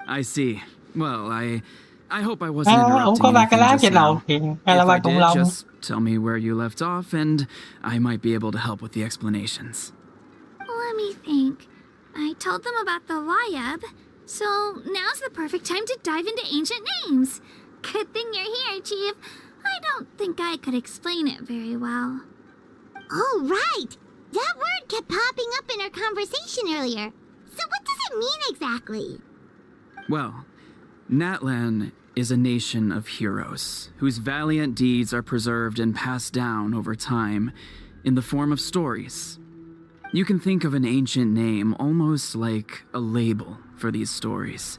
I see. Well, I hope I wasn't Ông interrupting có ba cái lá anything trên just đầu now. kìa, hay là If ba I con did, lông? just tell me where you left off, and I might be able to help with the explanations. Let me think. I told them about the Wayab, so now's the perfect time to dive into ancient names. Good thing you're here, Chief. I don't think I could explain it very well. Oh, right! That word kept popping up in our conversation earlier. So what does it mean exactly? Well, Natlan is a nation of heroes whose valiant deeds are preserved and passed down over time in the form of stories. You can think of an ancient name almost like a label for these stories.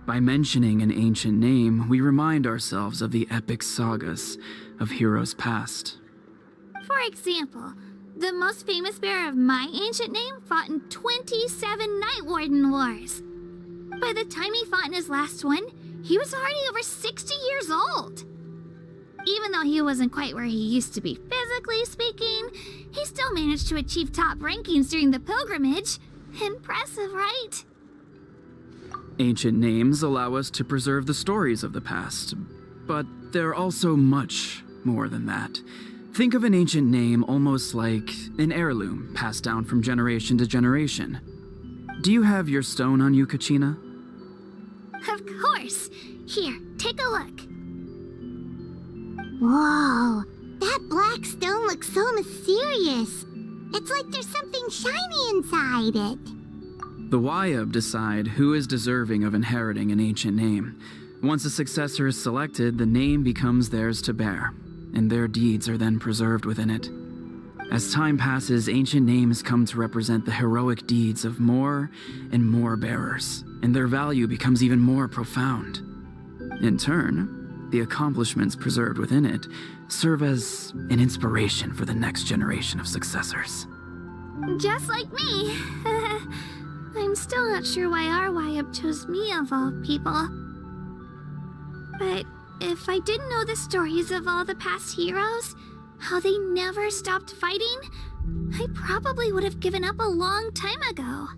By mentioning an ancient name, we remind ourselves of the epic sagas of heroes past. For example, the most famous bearer of my ancient name fought in 27 Night Warden Wars. By the time he fought in his last one, he was already over 60 years old. Even though he wasn't quite where he used to be physically speaking, he still managed to achieve top rankings during the pilgrimage. Impressive, right? Ancient names allow us to preserve the stories of the past, but they're also much more than that. Think of an ancient name almost like an heirloom passed down from generation to generation. Do you have your stone on you, Kachina? Of course. Here, take a look. Whoa, that black stone looks so mysterious. It's like there's something shiny inside it. The Wayab decide who is deserving of inheriting an ancient name. Once a successor is selected, the name becomes theirs to bear, and their deeds are then preserved within it. As time passes, ancient names come to represent the heroic deeds of more and more bearers, and their value becomes even more profound. In turn, the accomplishments preserved within it serve as an inspiration for the next generation of successors. Just like me. I'm still not sure why our Wayab chose me of all people. But if I didn't know the stories of all the past heroes, how they never stopped fighting, I probably would have given up a long time ago.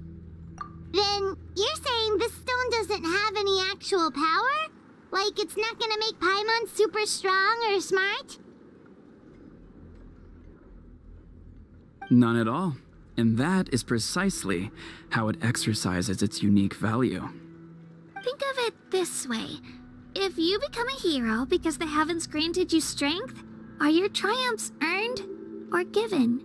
Then you're saying this stone doesn't have any actual power? Like it's not gonna make Paimon super strong or smart? None at all. And that is precisely how it exercises its unique value. Think of it this way. If you become a hero because the heavens granted you strength, are your triumphs earned or given?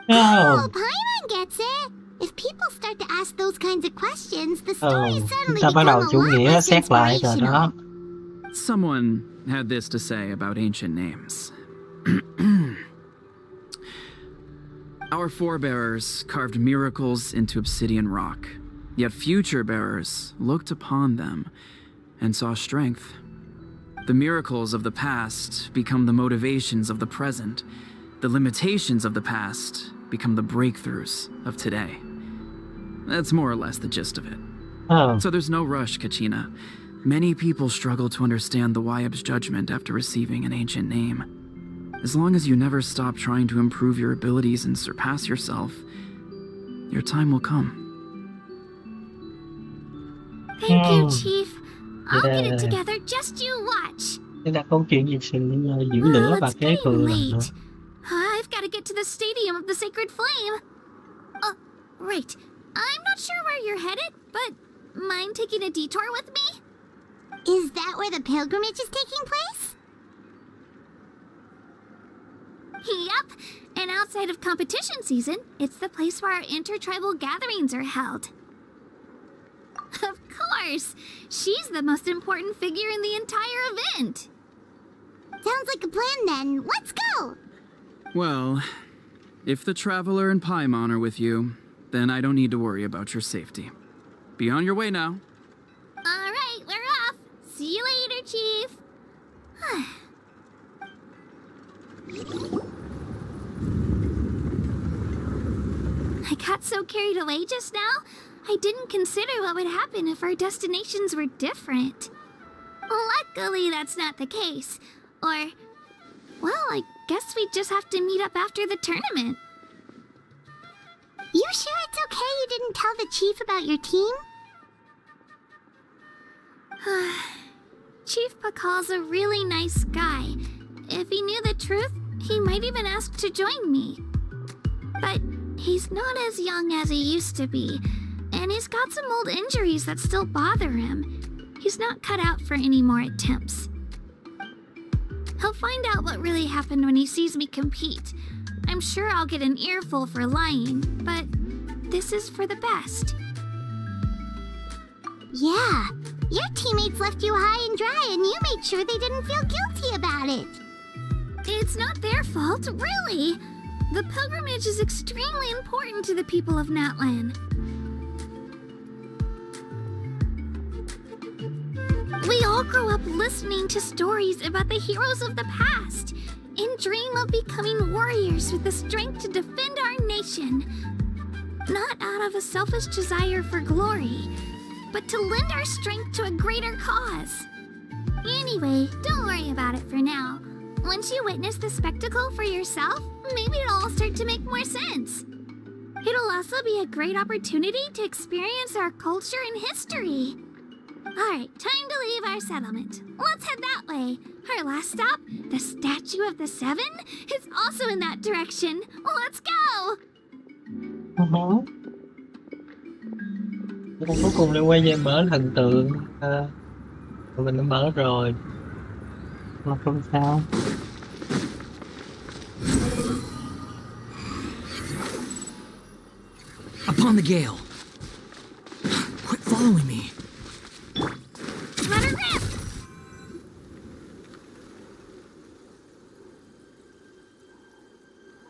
Oh, Paimon gets it. If people start to ask those kinds of questions, the stories suddenly ta bắt become đầu a chủ lot nghĩa less xét lại rồi đó. inspirational. Someone had this to say about ancient names. Our forebears carved miracles into obsidian rock, yet future bearers looked upon them and saw strength. The miracles of the past become the motivations of the present. The limitations of the past become the breakthroughs of today. That's more or less the gist of it. Oh. So there's no rush, Kachina. Many people struggle to understand the Wayab's judgment after receiving an ancient name. As long as you never stop trying to improve your abilities and surpass yourself, your time will come. Thank you, Chief. I'll get it together, just you watch. Đây là câu chuyện về sự giữ lửa và It's kế getting thừa. late. I've got to get to the Stadium of the Sacred Flame. Right. I'm not sure where you're headed, but mind taking a detour with me? Is that where the pilgrimage is taking place? Yup, and outside of competition season, it's the place where our intertribal gatherings are held. Of course! She's the most important figure in the entire event! Sounds like a plan then. Let's go! Well, if the Traveler and Paimon are with you, then I don't need to worry about your safety. Be on your way now. Alright, we're off! See you later, Chief! I got so carried away just now, I didn't consider what would happen if our destinations were different. Luckily, that's not the case. Or, well, I guess we just have to meet up after the tournament. You sure it's okay you didn't tell the chief about your team? Chief Pakal's a really nice guy. If he knew the truth, he might even ask to join me. But he's not as young as he used to be, and he's got some old injuries that still bother him. He's not cut out for any more attempts. He'll find out what really happened when he sees me compete. I'm sure I'll get an earful for lying, but this is for the best. Yeah, your teammates left you high and dry and you made sure they didn't feel guilty about it. It's not their fault, really. The pilgrimage is extremely important to the people of Natlan. We all grow up listening to stories about the heroes of the past and dream of becoming warriors with the strength to defend our nation. Not out of a selfish desire for glory, but to lend our strength to a greater cause. Anyway, don't worry about it for now. Once you witness the spectacle for yourself, maybe it'll all start to make more sense. It'll also be a great opportunity to experience our culture and history. Alright, time to leave our settlement. Let's head that way. Our last stop, the Statue of the Seven, is also in that direction. Let's go! Còn cuối cùng lại quay về mở thần tượng. Tụi mình đã mở rồi. Mà không sao. Upon the gale. Quit following me. Let her rip!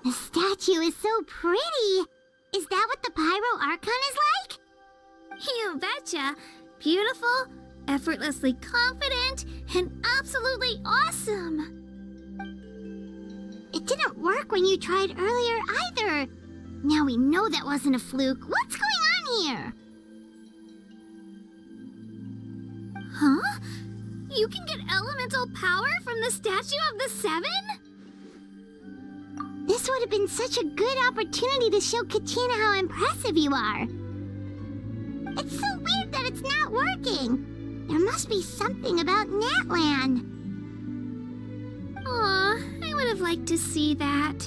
The statue is so pretty! Is that what the Pyro Archon is like? You betcha! Beautiful, effortlessly confident, and absolutely awesome! It didn't work when you tried earlier either! Now we know that wasn't a fluke. What's going on here? Huh? You can get elemental power from the Statue of the Seven? This would have been such a good opportunity to show Katina how impressive you are. It's so weird that it's not working. There must be something about Natlan. Aw, I would have liked to see that.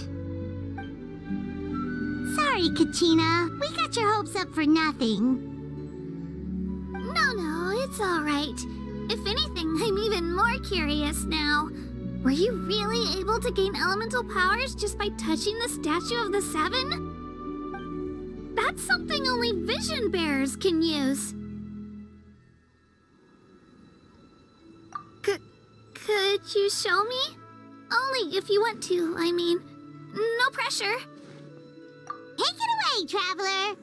Sorry, Katina. We got your hopes up for nothing. No, it's all right. If anything, I'm even more curious now. Were you really able to gain elemental powers just by touching the Statue of the Seven? That's something only vision bearers can use. Could you show me? Only if you want to, I mean. No pressure. Take it away, Traveler!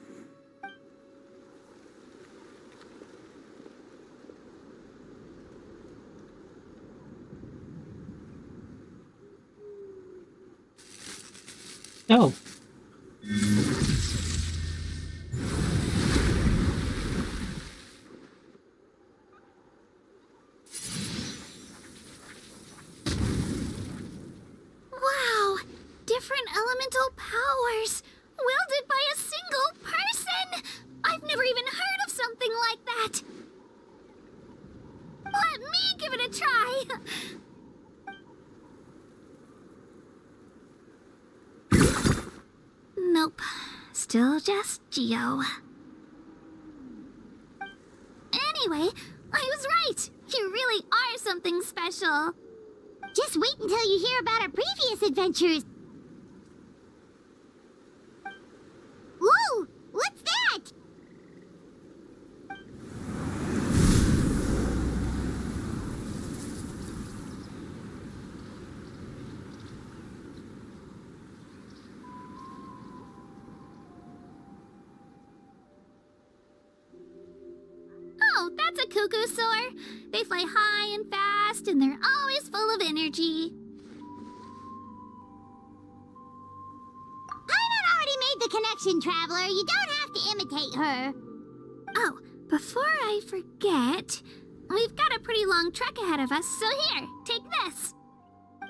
Oh. Wow! Different elemental powers! Wielded by a single person! I've never even heard of something like that! Let me give it a try! Nope. Still just Geo. Anyway, I was right! You really are something special! Just wait until you hear about our previous adventures! That's a cuckoo soar. They fly high and fast, and they're always full of energy. Paimon already made the connection, Traveler. You don't have to imitate her. Oh, before I forget, we've got a pretty long trek ahead of us, so here, take this.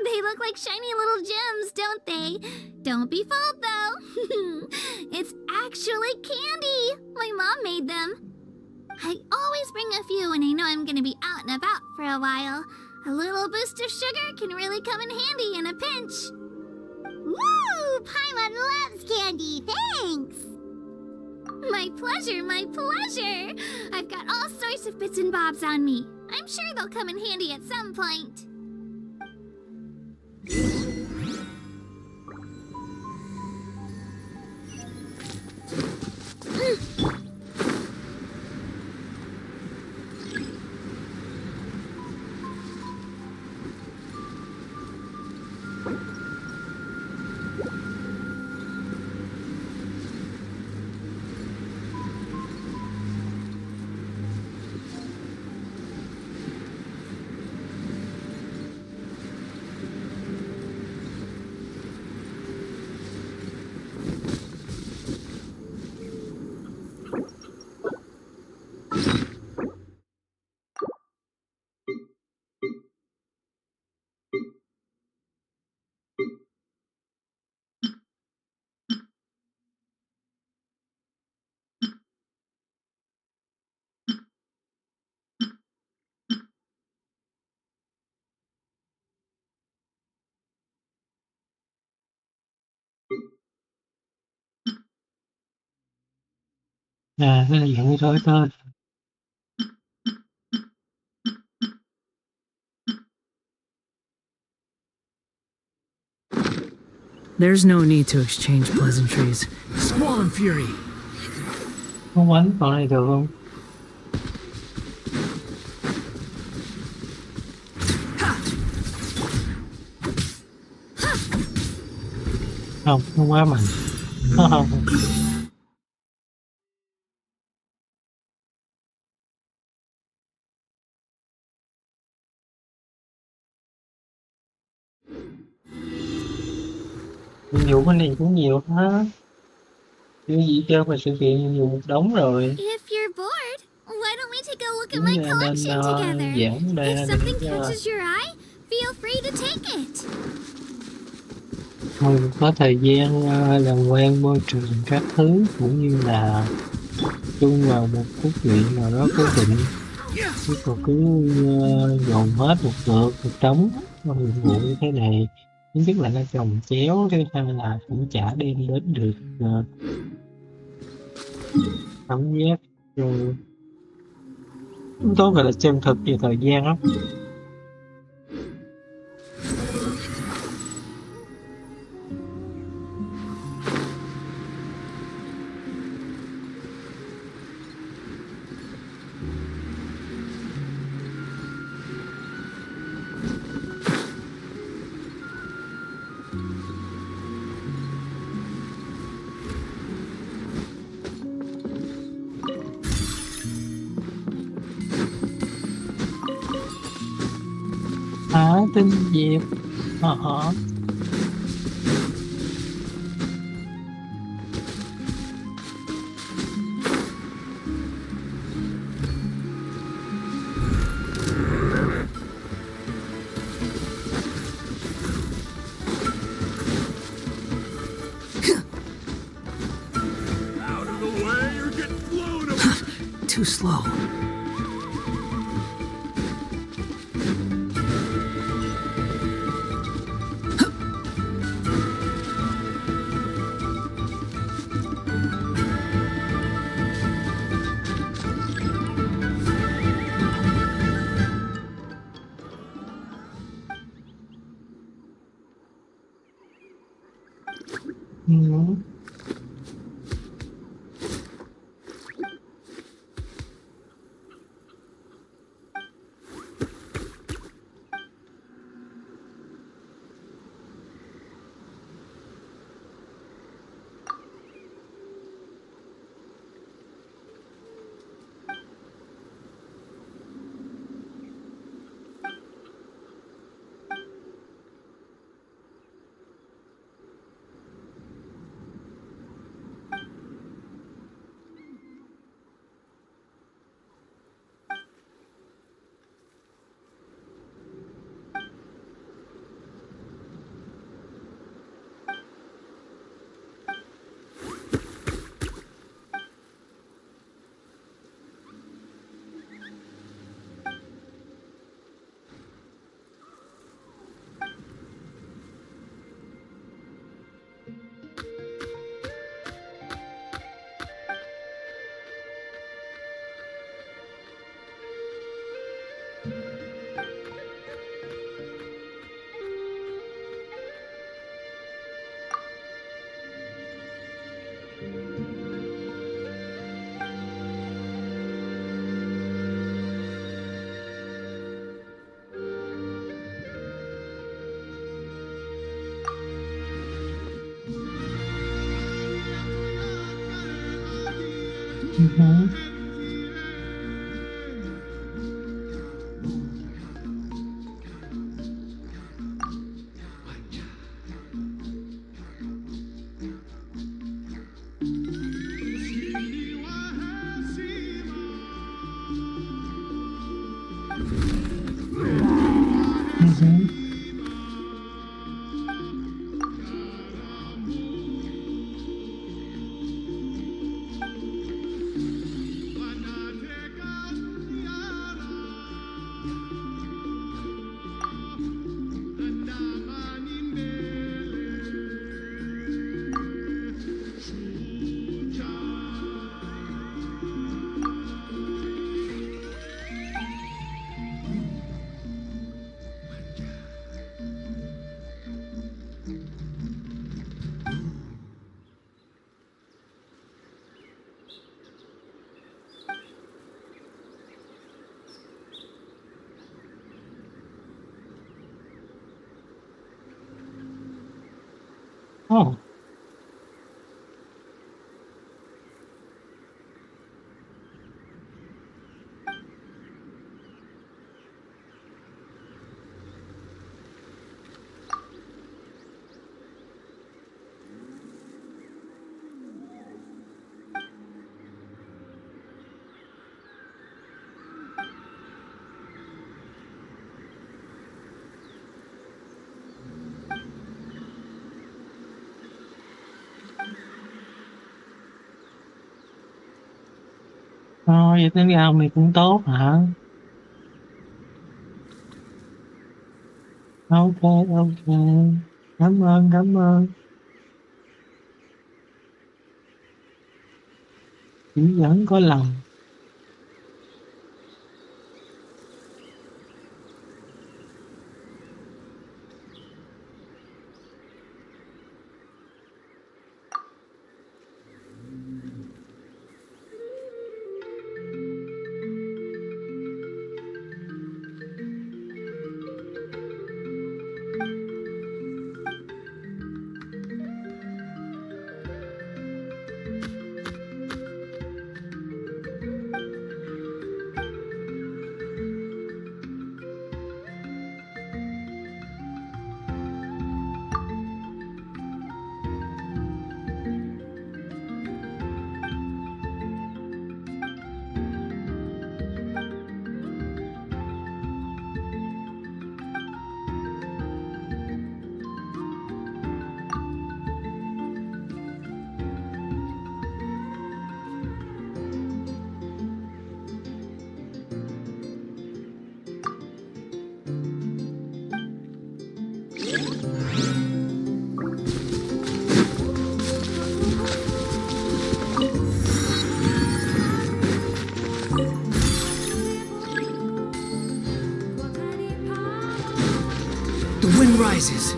They look like shiny little gems, don't they? Don't be fooled, though. It's actually candy. My mom made them. I always bring a few when I know I'm gonna be out and about for a while. A little boost of sugar can really come in handy in a pinch. Woo! Paimon loves candy, thanks! My pleasure, my pleasure! I've got all sorts of bits and bobs on me. I'm sure they'll come in handy at some point. À, cái này dạng rối tên. There's no need to exchange pleasantries. Squall and fury. Không bánh còn này được không? Không, không quá mạnh. Nhiệm vụ bên này cũng nhiều ha. Chưa gì chơi mà sự kiện nhiệm vụ một đống rồi. If you're bored, why don't we take a look at Đúng my là nên collection together? giảng đây If là something để catches your eye, feel free to take it. mình có thời gian làm quen môi trường các thứ cũng như là chung vào một cốt truyện nào đó cố định, chứ còn cứ dồn hết một lượt một trống vào nhiệm vụ như thế này, thứ nhất là nó chồng chéo, thứ hai là cũng chả đem đến được cảm giác tốt gọi là chân thực về thời gian lắm. Tinh diệp hả? Out of the way, you're getting blown away. Too slow. Ừ. Ừ. Ừ. Ồ. Thôi vậy tiếng Anh này cũng tốt hả? Ok, ok. Cảm ơn, cảm ơn. Chỉ dẫn có lòng. The wind rises.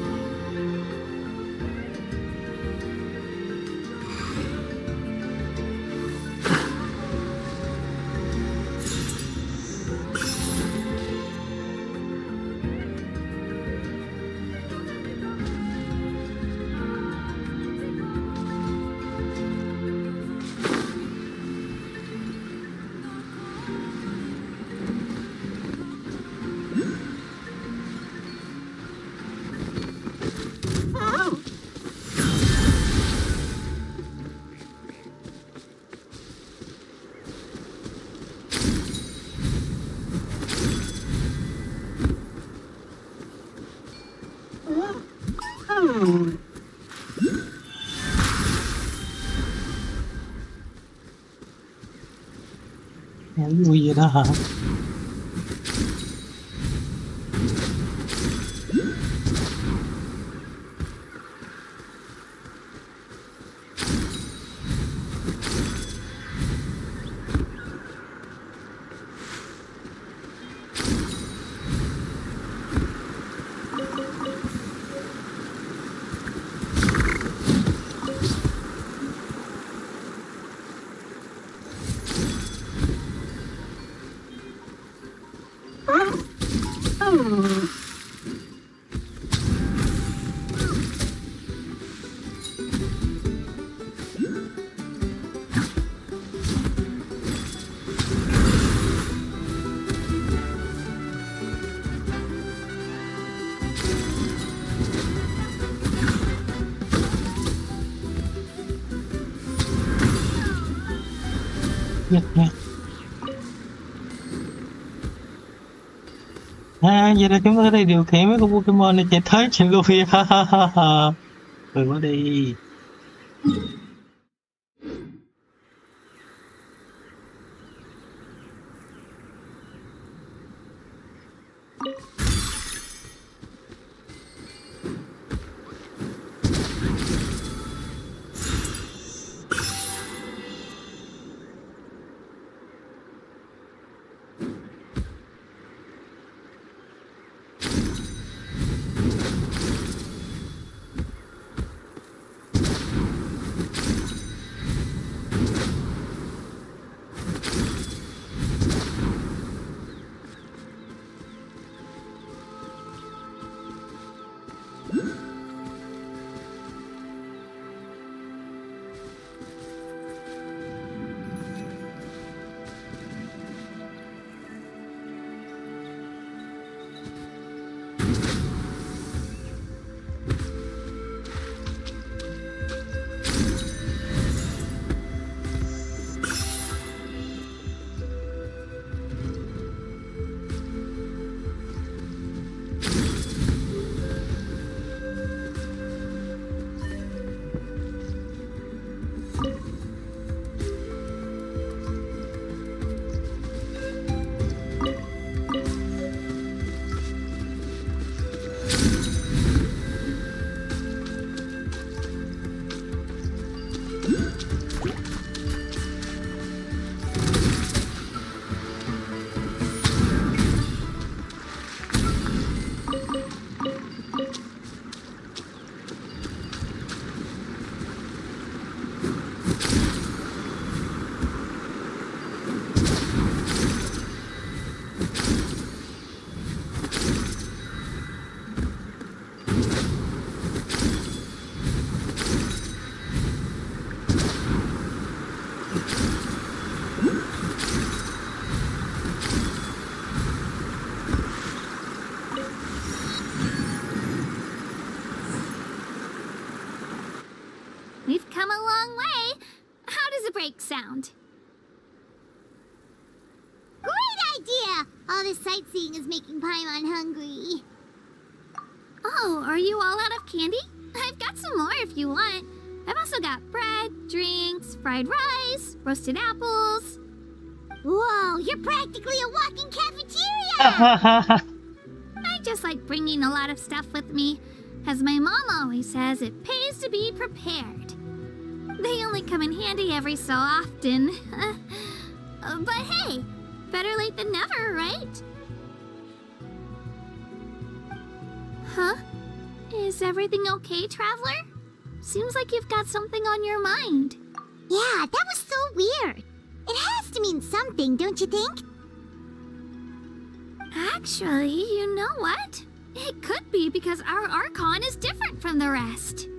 Ủa, vui vậy đó hả? Giật nha. Vậy là chúng ta có thể điều khiển mấy con Pokemon này chạy tới chạy lui. Ha ha ha ha. Cười quá đi. We've come a long way. How does a break sound? Great idea! All this sightseeing is making Paimon hungry. Oh, are you all out of candy? I've got some more if you want. I've also got bread, drinks, fried rice, roasted apples. Whoa, you're practically a walking cafeteria! I just like bringing a lot of stuff with me. As my mom always says, it pays to be prepared. They only come in handy every so often. But hey, better late than never, right? Huh? Is everything okay, Traveler? Seems like you've got something on your mind. Yeah, that was so weird. It has to mean something, don't you think? Actually, you know what? It could be because our Archon is different from the rest.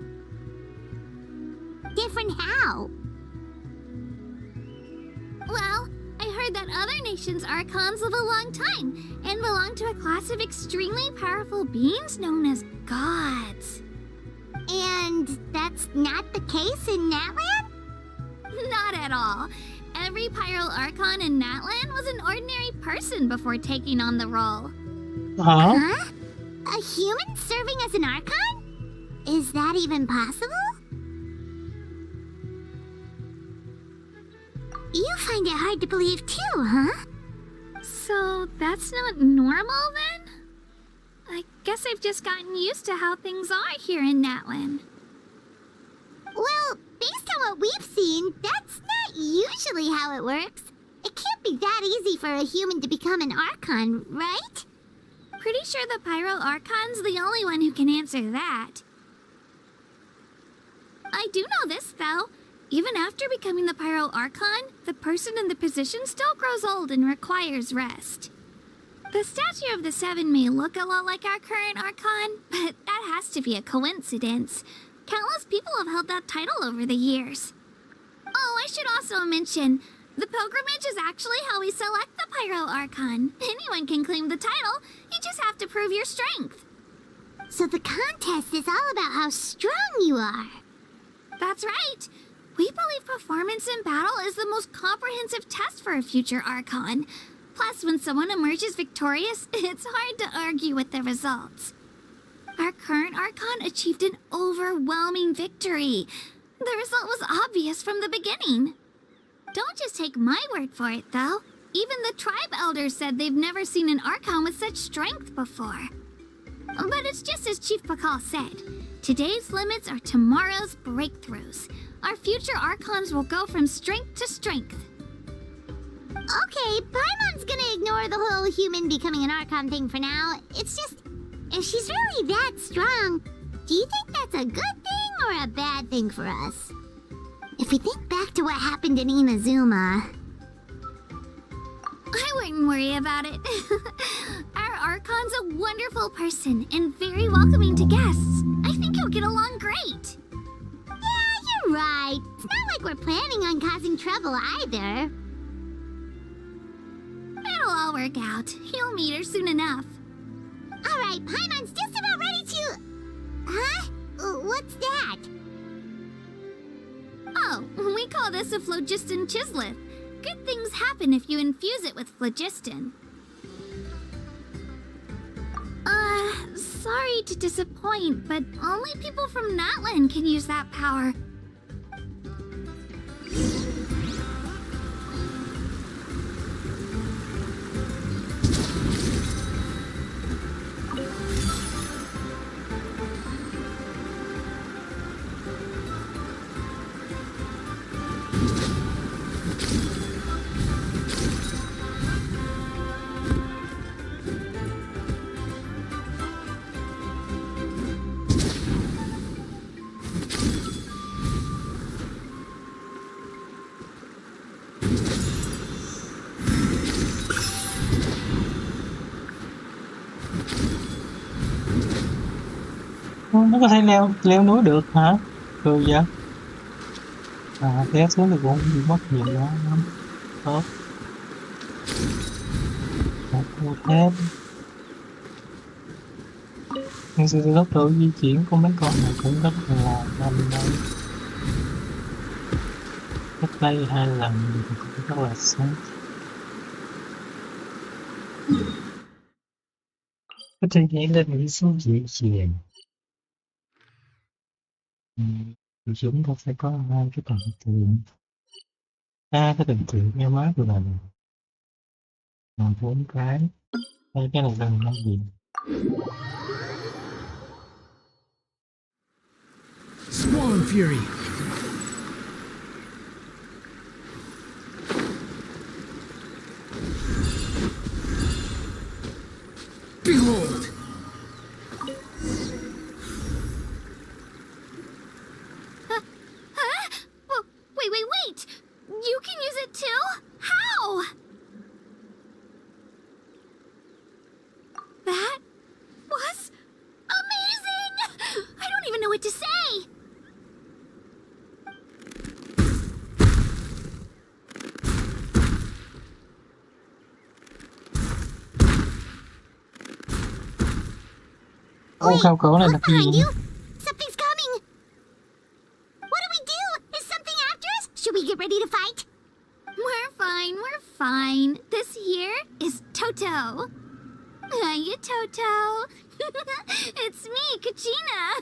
Different how? Well, I heard that other nations' Archons live a long time and belong to a class of extremely powerful beings known as gods. And that's not the case in Natlan? Not at all. Every Pyral Archon in Natlan was an ordinary person before taking on the role. Huh? A human serving as an Archon? Is that even possible? You find it hard to believe too, huh? So that's not normal then? I guess I've just gotten used to how things are here in Natlan. Well, based on what we've seen, that's not usually how it works. It can't be that easy for a human to become an Archon, right? Pretty sure the Pyro Archon's the only one who can answer that. I do know this, though. Even after becoming the Pyro Archon, the person in the position still grows old and requires rest. The statue of the Seven may look a lot like our current Archon, but that has to be a coincidence. Countless people have held that title over the years. Oh, I should also mention, the pilgrimage is actually how we select the Pyro Archon. Anyone can claim the title, you just have to prove your strength. So the contest is all about how strong you are. That's right. We believe performance in battle is the most comprehensive test for a future Archon. Plus, when someone emerges victorious, it's hard to argue with the results. Our current Archon achieved an overwhelming victory. The result was obvious from the beginning. Don't just take my word for it, though. Even the tribe elders said they've never seen an Archon with such strength before. But it's just as Chief Pakal said. Today's limits are tomorrow's breakthroughs. Our future Archons will go from strength to strength. Okay, Paimon's gonna ignore the whole human becoming an Archon thing for now. It's just, if she's really that strong, do you think that's a good thing or a bad thing for us? If we think back to what happened in Inazuma... I wouldn't worry about it. Our Archon's a wonderful person and very welcoming to guests. I think he'll get along great. Yeah, you're right. It's not like we're planning on causing trouble either. It'll all work out. He'll meet her soon enough. Alright, Paimon's just about ready to... Huh? What's that? Oh, we call this a phlogiston chisleth. Good things happen if you infuse it with phlogiston. Sorry to disappoint, but only people from Natlan can use that power. Nó có thể leo núi được hả? Được vậy? Té xuống thì cũng không bị mất nhiều quá lắm. Tốt. Một cua thép. Nhưng sự tốc độ di chuyển của mấy con này cũng rất là nhanh đấy. Cách đây 2 lần thì cũng rất là sáng. Có thể nhảy lên những số dễ dàng. Thì chúng ta sẽ có 2 cái tầng tiền. 3 cái tầng tiền nghe má của mình. Còn 4 cái. Cái này là làm gì? Swan Fury! Behold! Wait! You can use it too? How? That was amazing! I don't even know what to say! Ô khao cổ này là Look cái behind gì? you! Something's coming! What do we do? Is something after us? Should we get ready to fight? We're fine. This here is Toto. Hiya, Toto. It's me, Kachina.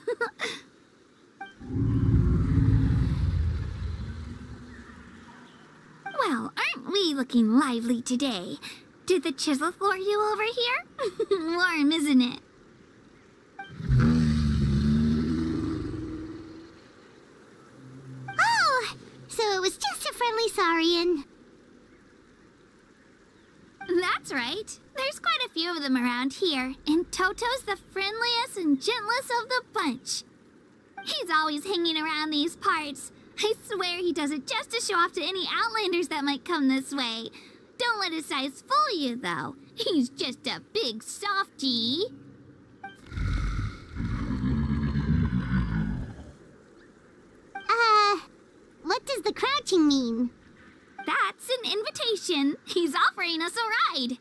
Well, aren't we looking lively today? Did the chisel lure you over here? Warm, isn't it? Oh, so it was just a friendly Saurian. That's right. There's quite a few of them around here, and Toto's the friendliest and gentlest of the bunch. He's always hanging around these parts. I swear he does it just to show off to any Outlanders that might come this way. Don't let his size fool you, though. He's just a big softie. What does the crouching mean? That's an invitation. He's offering us a ride.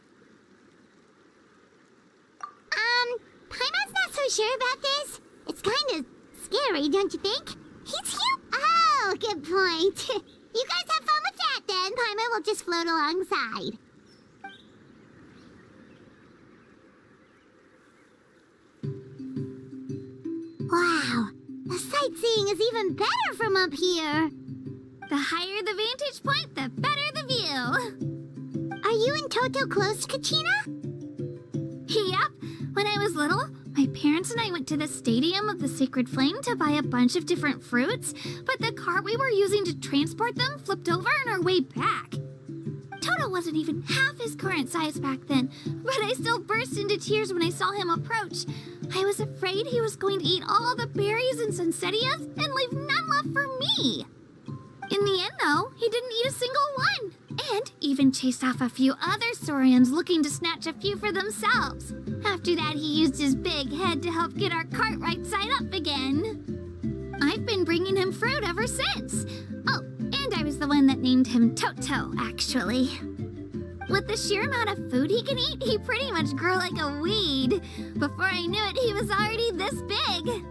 Paimon's not so sure about this. It's kind of scary, don't you think? He's huge. Oh, Oh, good point. You guys have fun with that then. Paimon will just float alongside. Wow, the sightseeing is even better from up here. The higher the vantage point, the better the view. Are you and Toto close, Kachina? Yep. When I was little, my parents and I went to the Stadium of the Sacred Flame to buy a bunch of different fruits, but the cart we were using to transport them flipped over on our way back. Toto wasn't even half his current size back then, but I still burst into tears when I saw him approach. I was afraid he was going to eat all the berries and sunsettias and leave none left for me. In the end, though, he didn't eat a single one, and even chased off a few other saurians looking to snatch a few for themselves. After that, he used his big head to help get our cart right side up again. I've been bringing him fruit ever since. Oh, and I was the one that named him Toto, actually. With the sheer amount of food he can eat, he pretty much grew like a weed. Before I knew it, he was already this big.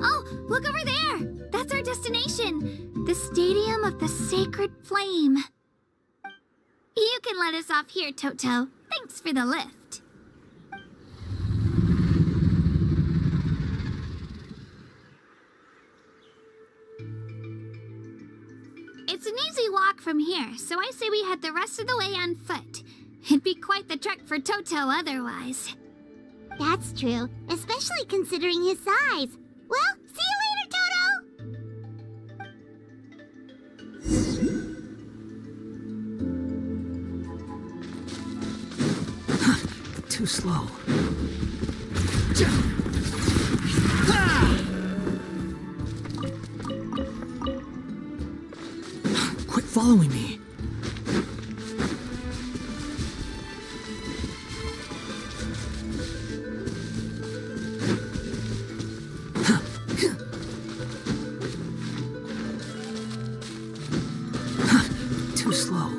Oh, look over there! That's our destination! The Stadium of the Sacred Flame. You can let us off here, Toto. Thanks for the lift. It's an easy walk from here, so I say we head the rest of the way on foot. It'd be quite the trek for Toto otherwise. That's true, especially considering his size. Well, see you later, Toto! Too slow. Quit following me. Too slow.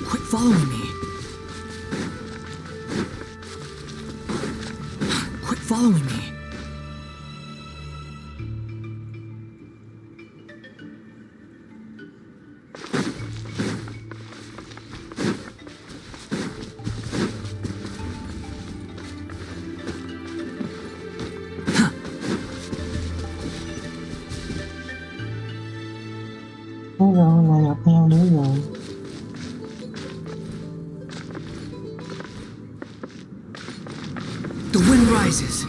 Quit following me. Quit following me. Ôi rồi, lại gặp nhau nữa rồi. The wind rises.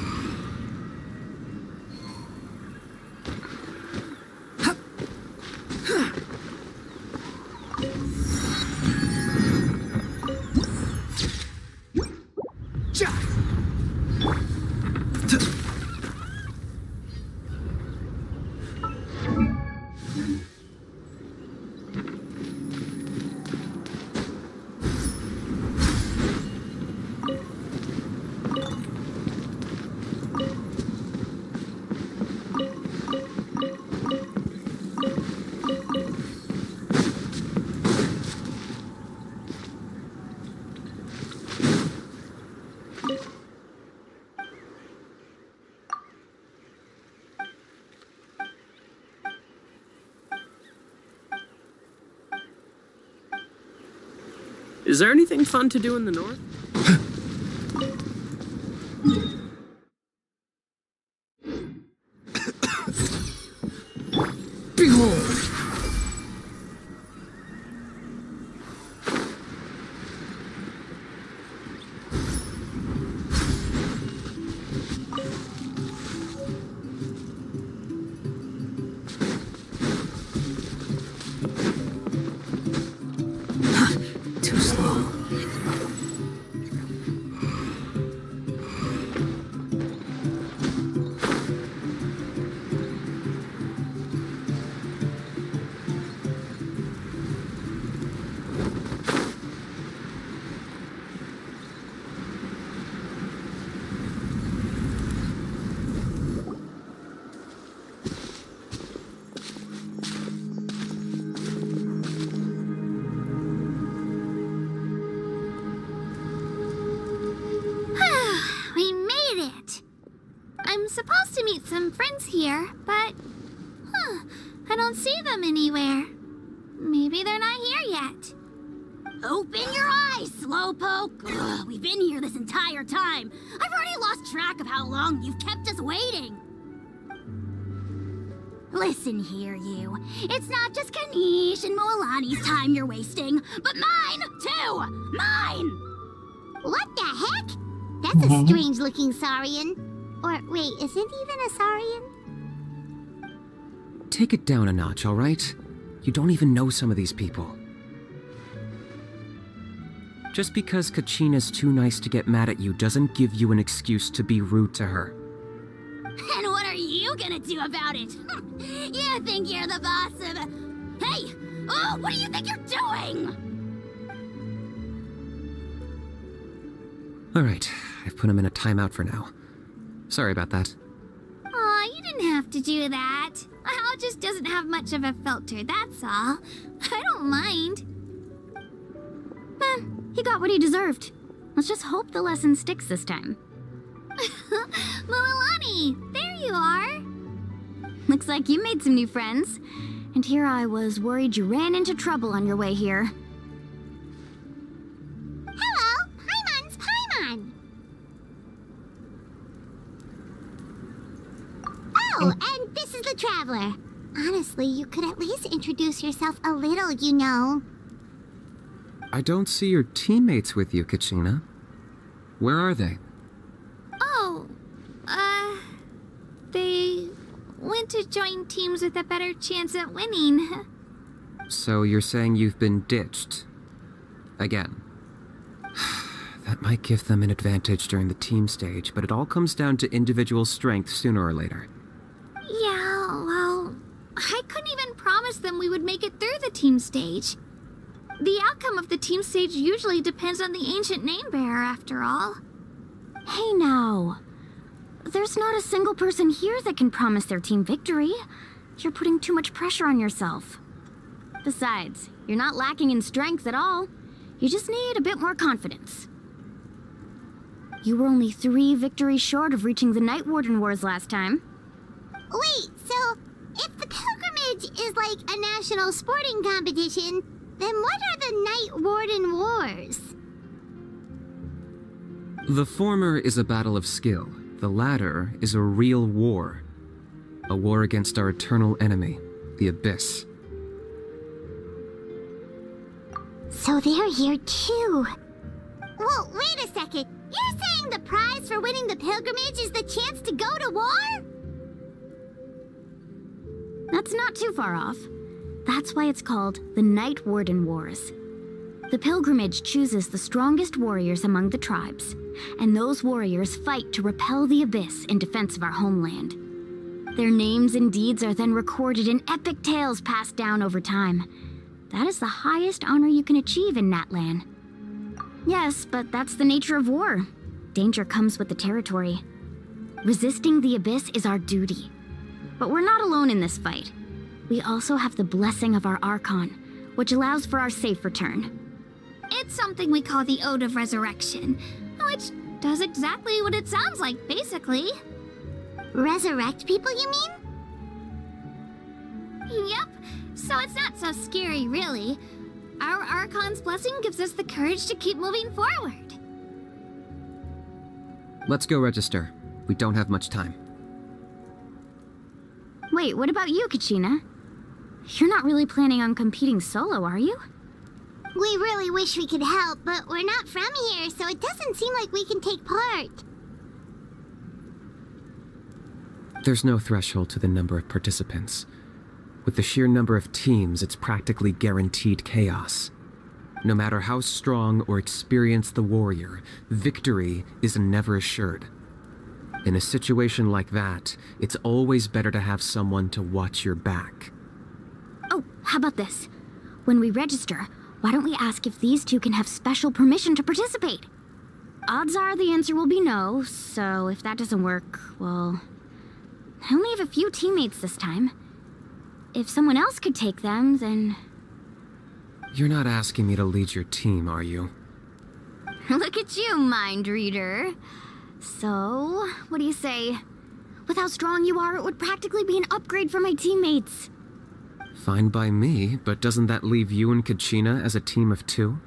Is there anything fun to do in the north? Behold! Too slow. supposed to meet some friends here, but... I don't see them anywhere. Maybe they're not here yet. Open your eyes, Slowpoke! Ugh, we've been here this entire time. I've already lost track of how long you've kept us waiting. Listen here, you. It's not just Kanish and Moalani's time you're wasting, but mine, too! Mine! What the heck? That's a strange-looking Saurian. Or, wait, is it even a Saurian? Take it down a notch, alright? You don't even know some of these people. Just because Kachina's too nice to get mad at you doesn't give you an excuse to be rude to her. And what are you gonna do about it? You think you're the boss of... Hey! Oh, what do you think you're doing? Alright, I've put him in a timeout for now. Sorry about that. Aw, you didn't have to do that. Hal just doesn't have much of a filter, that's all. I don't mind. He got what he deserved. Let's just hope the lesson sticks this time. Moalani, there you are. Looks like you made some new friends. And here I was worried you ran into trouble on your way here. Hello, Paimon's Paimon. Oh, and this is the Traveler. Honestly, you could at least introduce yourself a little, you know. I don't see your teammates with you, Kachina. Where are they? Oh, they went to join teams with a better chance at winning. So you're saying you've been ditched? Again. That might give them an advantage during the team stage, but it all comes down to individual strength sooner or later. Yeah, well, I couldn't even promise them we would make it through the team stage. The outcome of the team stage usually depends on the ancient name bearer, after all. Hey now. There's not a single person here that can promise their team victory. You're putting too much pressure on yourself. Besides, you're not lacking in strength at all. You just need a bit more confidence. You were only 3 victories short of reaching the Night Warden Wars last time. Wait, so if the pilgrimage is like a national sporting competition, then what are the Night Warden Wars? The former is a battle of skill. The latter is a real war. A war against our eternal enemy, the Abyss. So they're here too. Whoa, wait a second. You're saying the prize for winning the pilgrimage is the chance to go to war? That's not too far off. That's why it's called the Night Warden Wars. The pilgrimage chooses the strongest warriors among the tribes, and those warriors fight to repel the Abyss in defense of our homeland. Their names and deeds are then recorded in epic tales passed down over time. That is the highest honor you can achieve in Natlan. Yes, but that's the nature of war. Danger comes with the territory. Resisting the Abyss is our duty. But we're not alone in this fight. We also have the blessing of our Archon, which allows for our safe return. It's something we call the Ode of Resurrection, which does exactly what it sounds like, basically. Resurrect people, you mean? Yep, so it's not so scary, really. Our Archon's blessing gives us the courage to keep moving forward. Let's go register. We don't have much time. Wait, what about you, Kachina? You're not really planning on competing solo, are you? We really wish we could help, but we're not from here, so it doesn't seem like we can take part. There's no threshold to the number of participants. With the sheer number of teams, it's practically guaranteed chaos. No matter how strong or experienced the warrior, victory is never assured. In a situation like that, it's always better to have someone to watch your back. Oh, how about this? When we register, why don't we ask if these two can have special permission to participate? Odds are the answer will be no, so if that doesn't work, well... I only have a few teammates this time. If someone else could take them, then... You're not asking me to lead your team, are you? Look at you, mind reader. So, what do you say? With how strong you are, it would practically be an upgrade for my teammates. Fine by me, but doesn't that leave you and Kachina as a team of 2?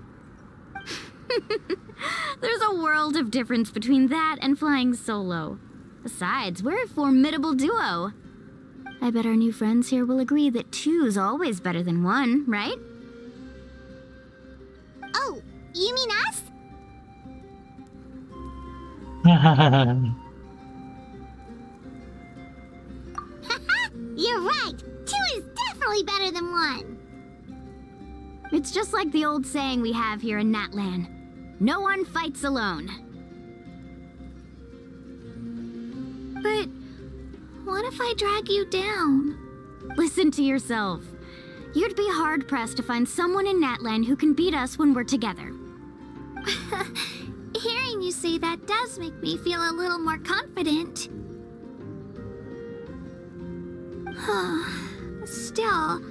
There's a world of difference between that and flying solo. Besides, we're a formidable duo. I bet our new friends here will agree that 2's always better than 1, right? Oh, you mean us? You're right. 2 is definitely better than 1. It's just like the old saying we have here in Natlan. No one fights alone. But what if I drag you down? Listen to yourself. You'd be hard-pressed to find someone in Natlan who can beat us when we're together. Hearing you say that does make me feel a little more confident. Still,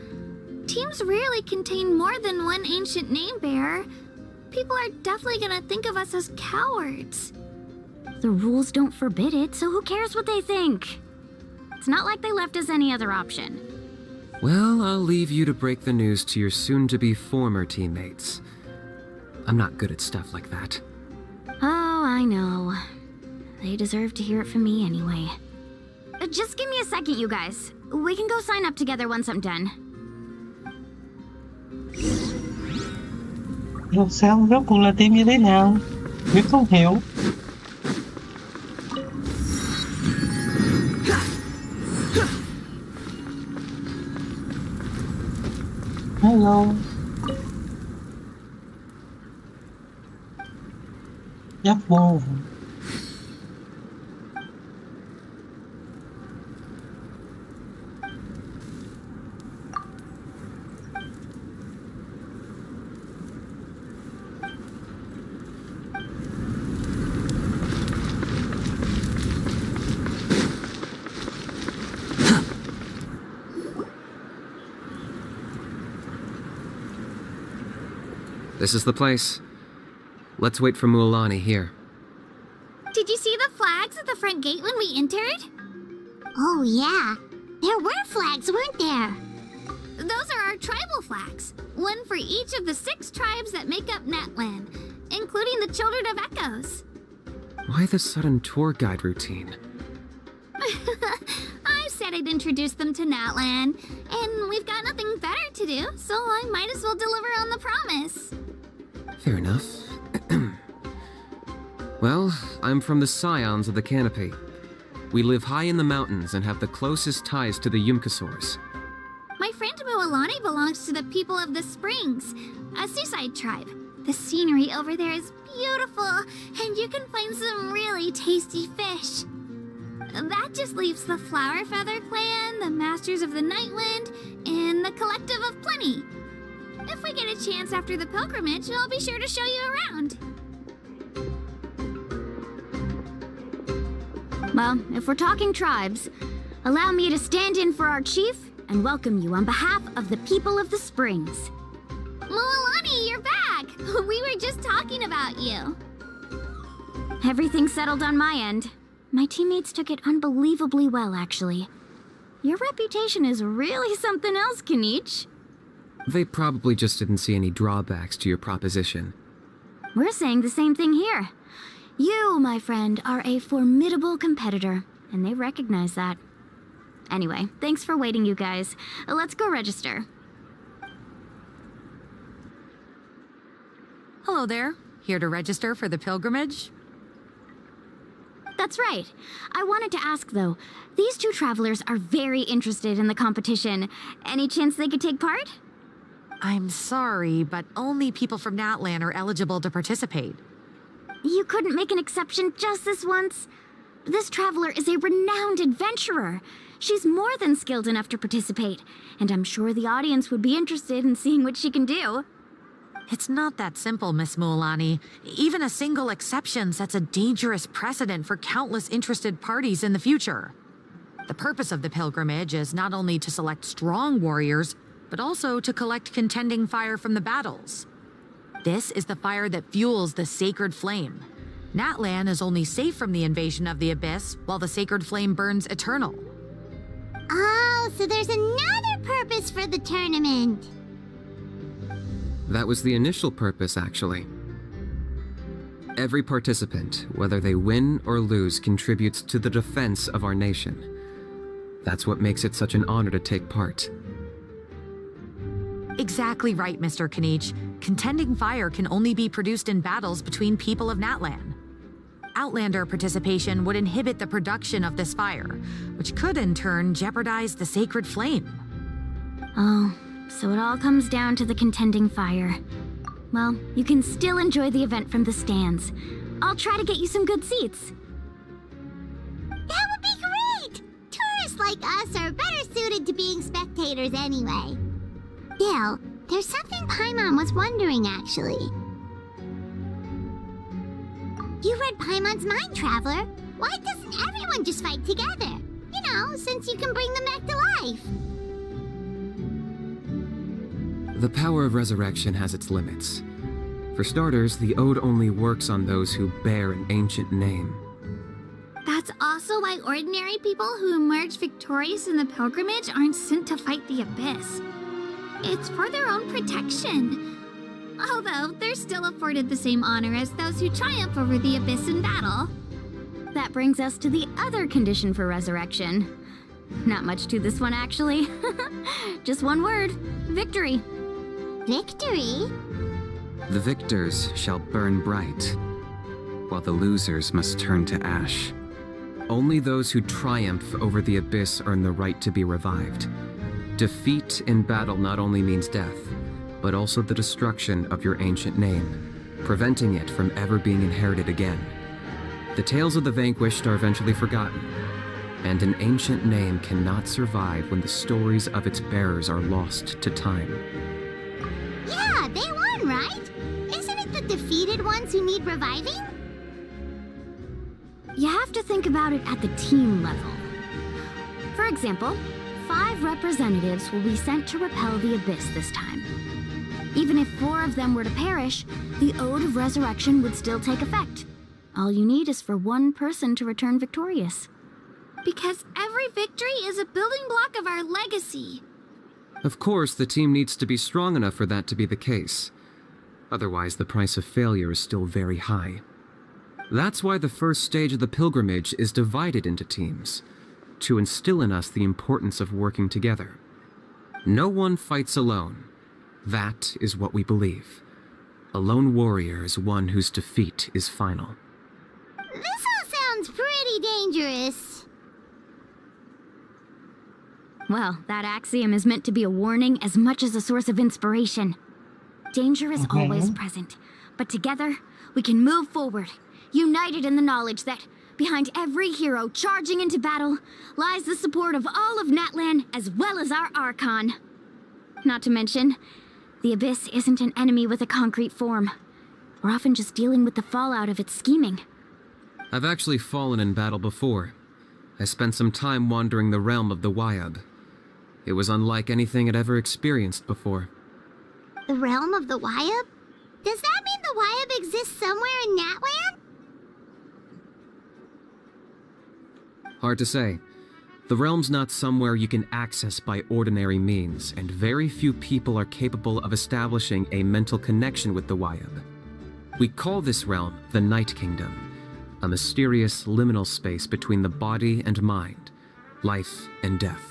teams rarely contain more than one ancient name bearer. People are definitely gonna think of us as cowards. The rules don't forbid it, so who cares what they think? It's not like they left us any other option. Well, I'll leave you to break the news to your soon-to-be former teammates. I'm not good at stuff like that. Oh, I know. They deserve to hear it from me anyway. Just give me a second, you guys. We can go sign up together once I'm done. Rồi sao rốt cuộc là team như thế nào? Biết không hiểu. Hello. Giáp vô. This is the place. Let's wait for Mualani here. Did you see the flags at the front gate when we entered? Oh, yeah. There were flags, weren't there? Those are our tribal flags. One for each of the 6 tribes that make up Natlan, including the Children of Echoes. Why the sudden tour guide routine? I said I'd introduce them to Natlan, and we've got nothing better to do, so I might as well deliver on the promise. Fair enough. Well, I'm from the Scions of the Canopy. We live high in the mountains and have the closest ties to the Yumkasaurs. My friend Mualani belongs to the people of the Springs, a seaside tribe. The scenery over there is beautiful, and you can find some really tasty fish. That just leaves the Flower Feather Clan, the Masters of the Nightwind, and the Collective of Plenty. If we get a chance after the pilgrimage, I'll be sure to show you around. Well, if we're talking tribes, allow me to stand in for our chief and welcome you on behalf of the people of the Springs. Mualani, you're back! We were just talking about you. Everything's settled on my end. My teammates took it unbelievably well, actually. Your reputation is really something else, Kanich. They probably just didn't see any drawbacks to your proposition. We're saying the same thing here. You, my friend, are a formidable competitor, and they recognize that. Anyway, thanks for waiting, you guys. Let's go register. Hello there. Here to register for the pilgrimage? That's right. I wanted to ask, though. These 2 travelers are very interested in the competition. Any chance they could take part? I'm sorry, but only people from Natlan are eligible to participate. You couldn't make an exception just this once? This traveler is a renowned adventurer. She's more than skilled enough to participate, and I'm sure the audience would be interested in seeing what she can do. It's not that simple, Miss Mualani. Even a single exception sets a dangerous precedent for countless interested parties in the future. The purpose of the pilgrimage is not only to select strong warriors, but also to collect contending fire from the battles. This is the fire that fuels the sacred flame. Natlan is only safe from the invasion of the Abyss while the sacred flame burns eternal. Oh, so there's another purpose for the tournament. That was the initial purpose, actually. Every participant, whether they win or lose, contributes to the defense of our nation. That's what makes it such an honor to take part. Exactly right, Mr. Kanich. Contending fire can only be produced in battles between people of Natlan. Outlander participation would inhibit the production of this fire, which could in turn jeopardize the sacred flame. Oh, so it all comes down to the contending fire. Well, you can still enjoy the event from the stands. I'll try to get you some good seats. That would be great! Tourists like us are better suited to being spectators anyway. Still, there's something Paimon was wondering, actually. You read Paimon's mind, Traveler. Why doesn't everyone just fight together? You know, since you can bring them back to life. The power of resurrection has its limits. For starters, the Ode only works on those who bear an ancient name. That's also why ordinary people who emerge victorious in the pilgrimage aren't sent to fight the Abyss. It's for their own protection. Although, they're still afforded the same honor as those who triumph over the Abyss in battle. That brings us to the other condition for resurrection. Not much to this one, actually. Just one word: victory. Victory? The victors shall burn bright, while the losers must turn to ash. Only those who triumph over the Abyss earn the right to be revived. Defeat in battle not only means death, but also the destruction of your ancient name, preventing it from ever being inherited again. The tales of the vanquished are eventually forgotten, and an ancient name cannot survive when the stories of its bearers are lost to time. Yeah, they won, right? Isn't it the defeated ones who need reviving? You have to think about it at the team level. For example, 5 representatives will be sent to repel the Abyss this time. Even if 4 of them were to perish, the Ode of Resurrection would still take effect. All you need is for 1 person to return victorious. Because every victory is a building block of our legacy. Of course, the team needs to be strong enough for that to be the case. Otherwise, the price of failure is still very high. That's why the first stage of the pilgrimage is divided into teams, to instill in us the importance of working together. No one fights alone. That is what we believe. A lone warrior is one whose defeat is final. This all sounds pretty dangerous. Well, that axiom is meant to be a warning as much as a source of inspiration. Danger is always present, but together, we can move forward, united in the knowledge that behind every hero charging into battle lies the support of all of Natlan as well as our Archon. Not to mention, the Abyss isn't an enemy with a concrete form. We're often just dealing with the fallout of its scheming. I've actually fallen in battle before. I spent some time wandering the realm of the Wyab. It was unlike anything I'd ever experienced before. The realm of the Wyab? Does that mean the Wyab exists somewhere in Natlan? Hard to say. The realm's not somewhere you can access by ordinary means, and very few people are capable of establishing a mental connection with the Wyab. We call this realm the Night Kingdom, a mysterious liminal space between the body and mind, life and death.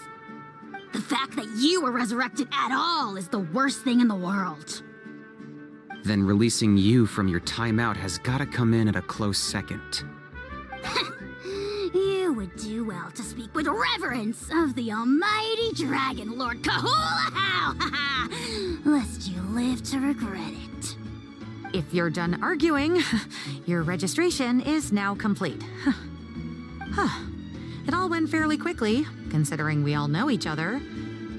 The fact that you were resurrected at all is the worst thing in the world. Then releasing you from your timeout has gotta come in at a close second. You would do well to speak with reverence of the almighty Dragon Lord Kahula-How, lest you live to regret it. If you're done arguing, your registration is now complete. It all went fairly quickly, considering we all know each other.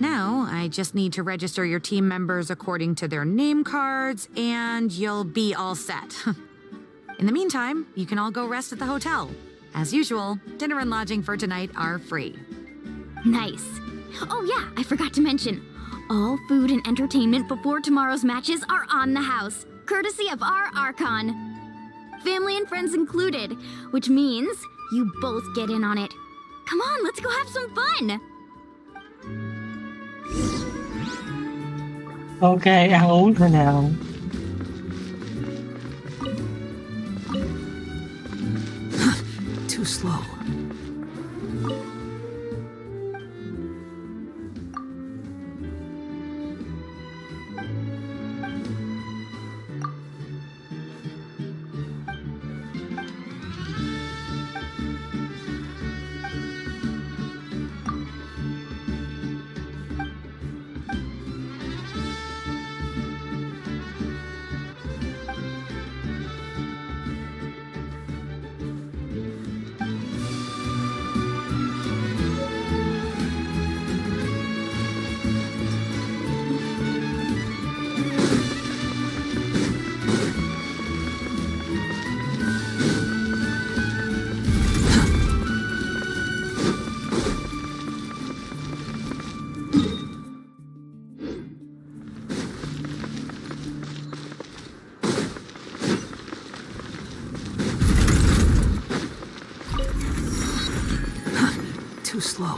Now, I just need to register your team members according to their name cards, and you'll be all set. In the meantime, you can all go rest at the hotel. As usual, dinner and lodging for tonight are free. Nice. Oh yeah, I forgot to mention. All food and entertainment before tomorrow's matches are on the house, courtesy of our Archon. family and friends included, which means you both get in on it. Come on, let's go have some fun! Ok, ăn uống thôi nào. Too slow. Too slow.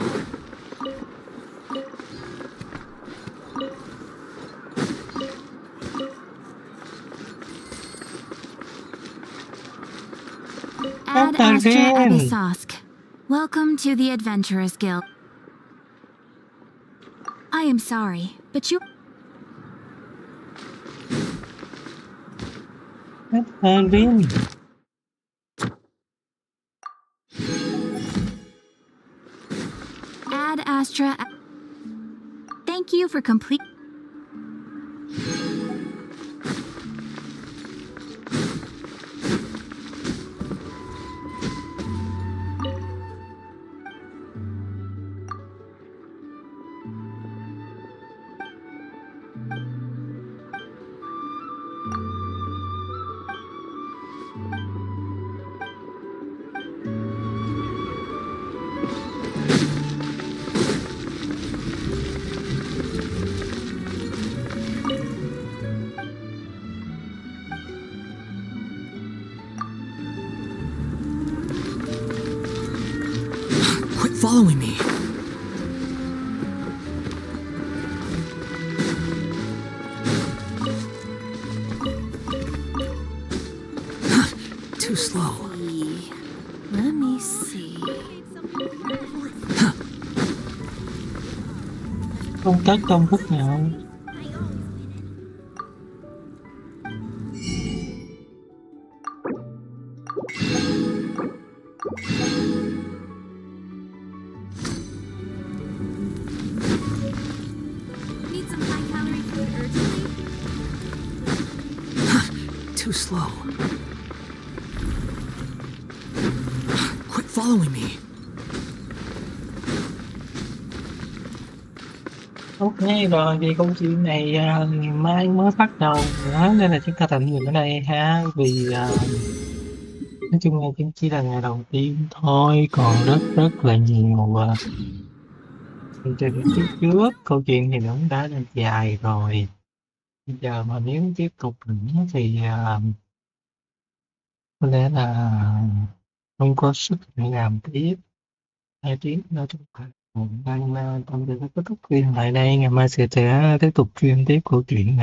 Ad Astra Abyssosque. Welcome to the Adventurers Guild. I am sorry, but you... Riêng. Ad Astra... Thank you for complete... Quit following me. Too slow. Let me see... Không cách công thức nào. Need some high-calorie food urgently? Too slow. Quit following me. Ok rồi, thì câu chuyện này ngày mai mới bắt đầu nữa, nên là chúng ta tạm dừng ở đây ha. Vì nói chung là chỉ là ngày đầu tiên thôi, còn rất là nhiều chương trình phía trước. Câu chuyện thì nó cũng đã là dài rồi. Bây giờ mà nếu tiếp tục nữa thì có lẽ là không có sức để làm tiếp 2 tiếng nữa. Chúng ta đang tâm sự kết thúc phim tại đây, ngày mai sẽ tiếp tục phim tiếp câu chuyện này.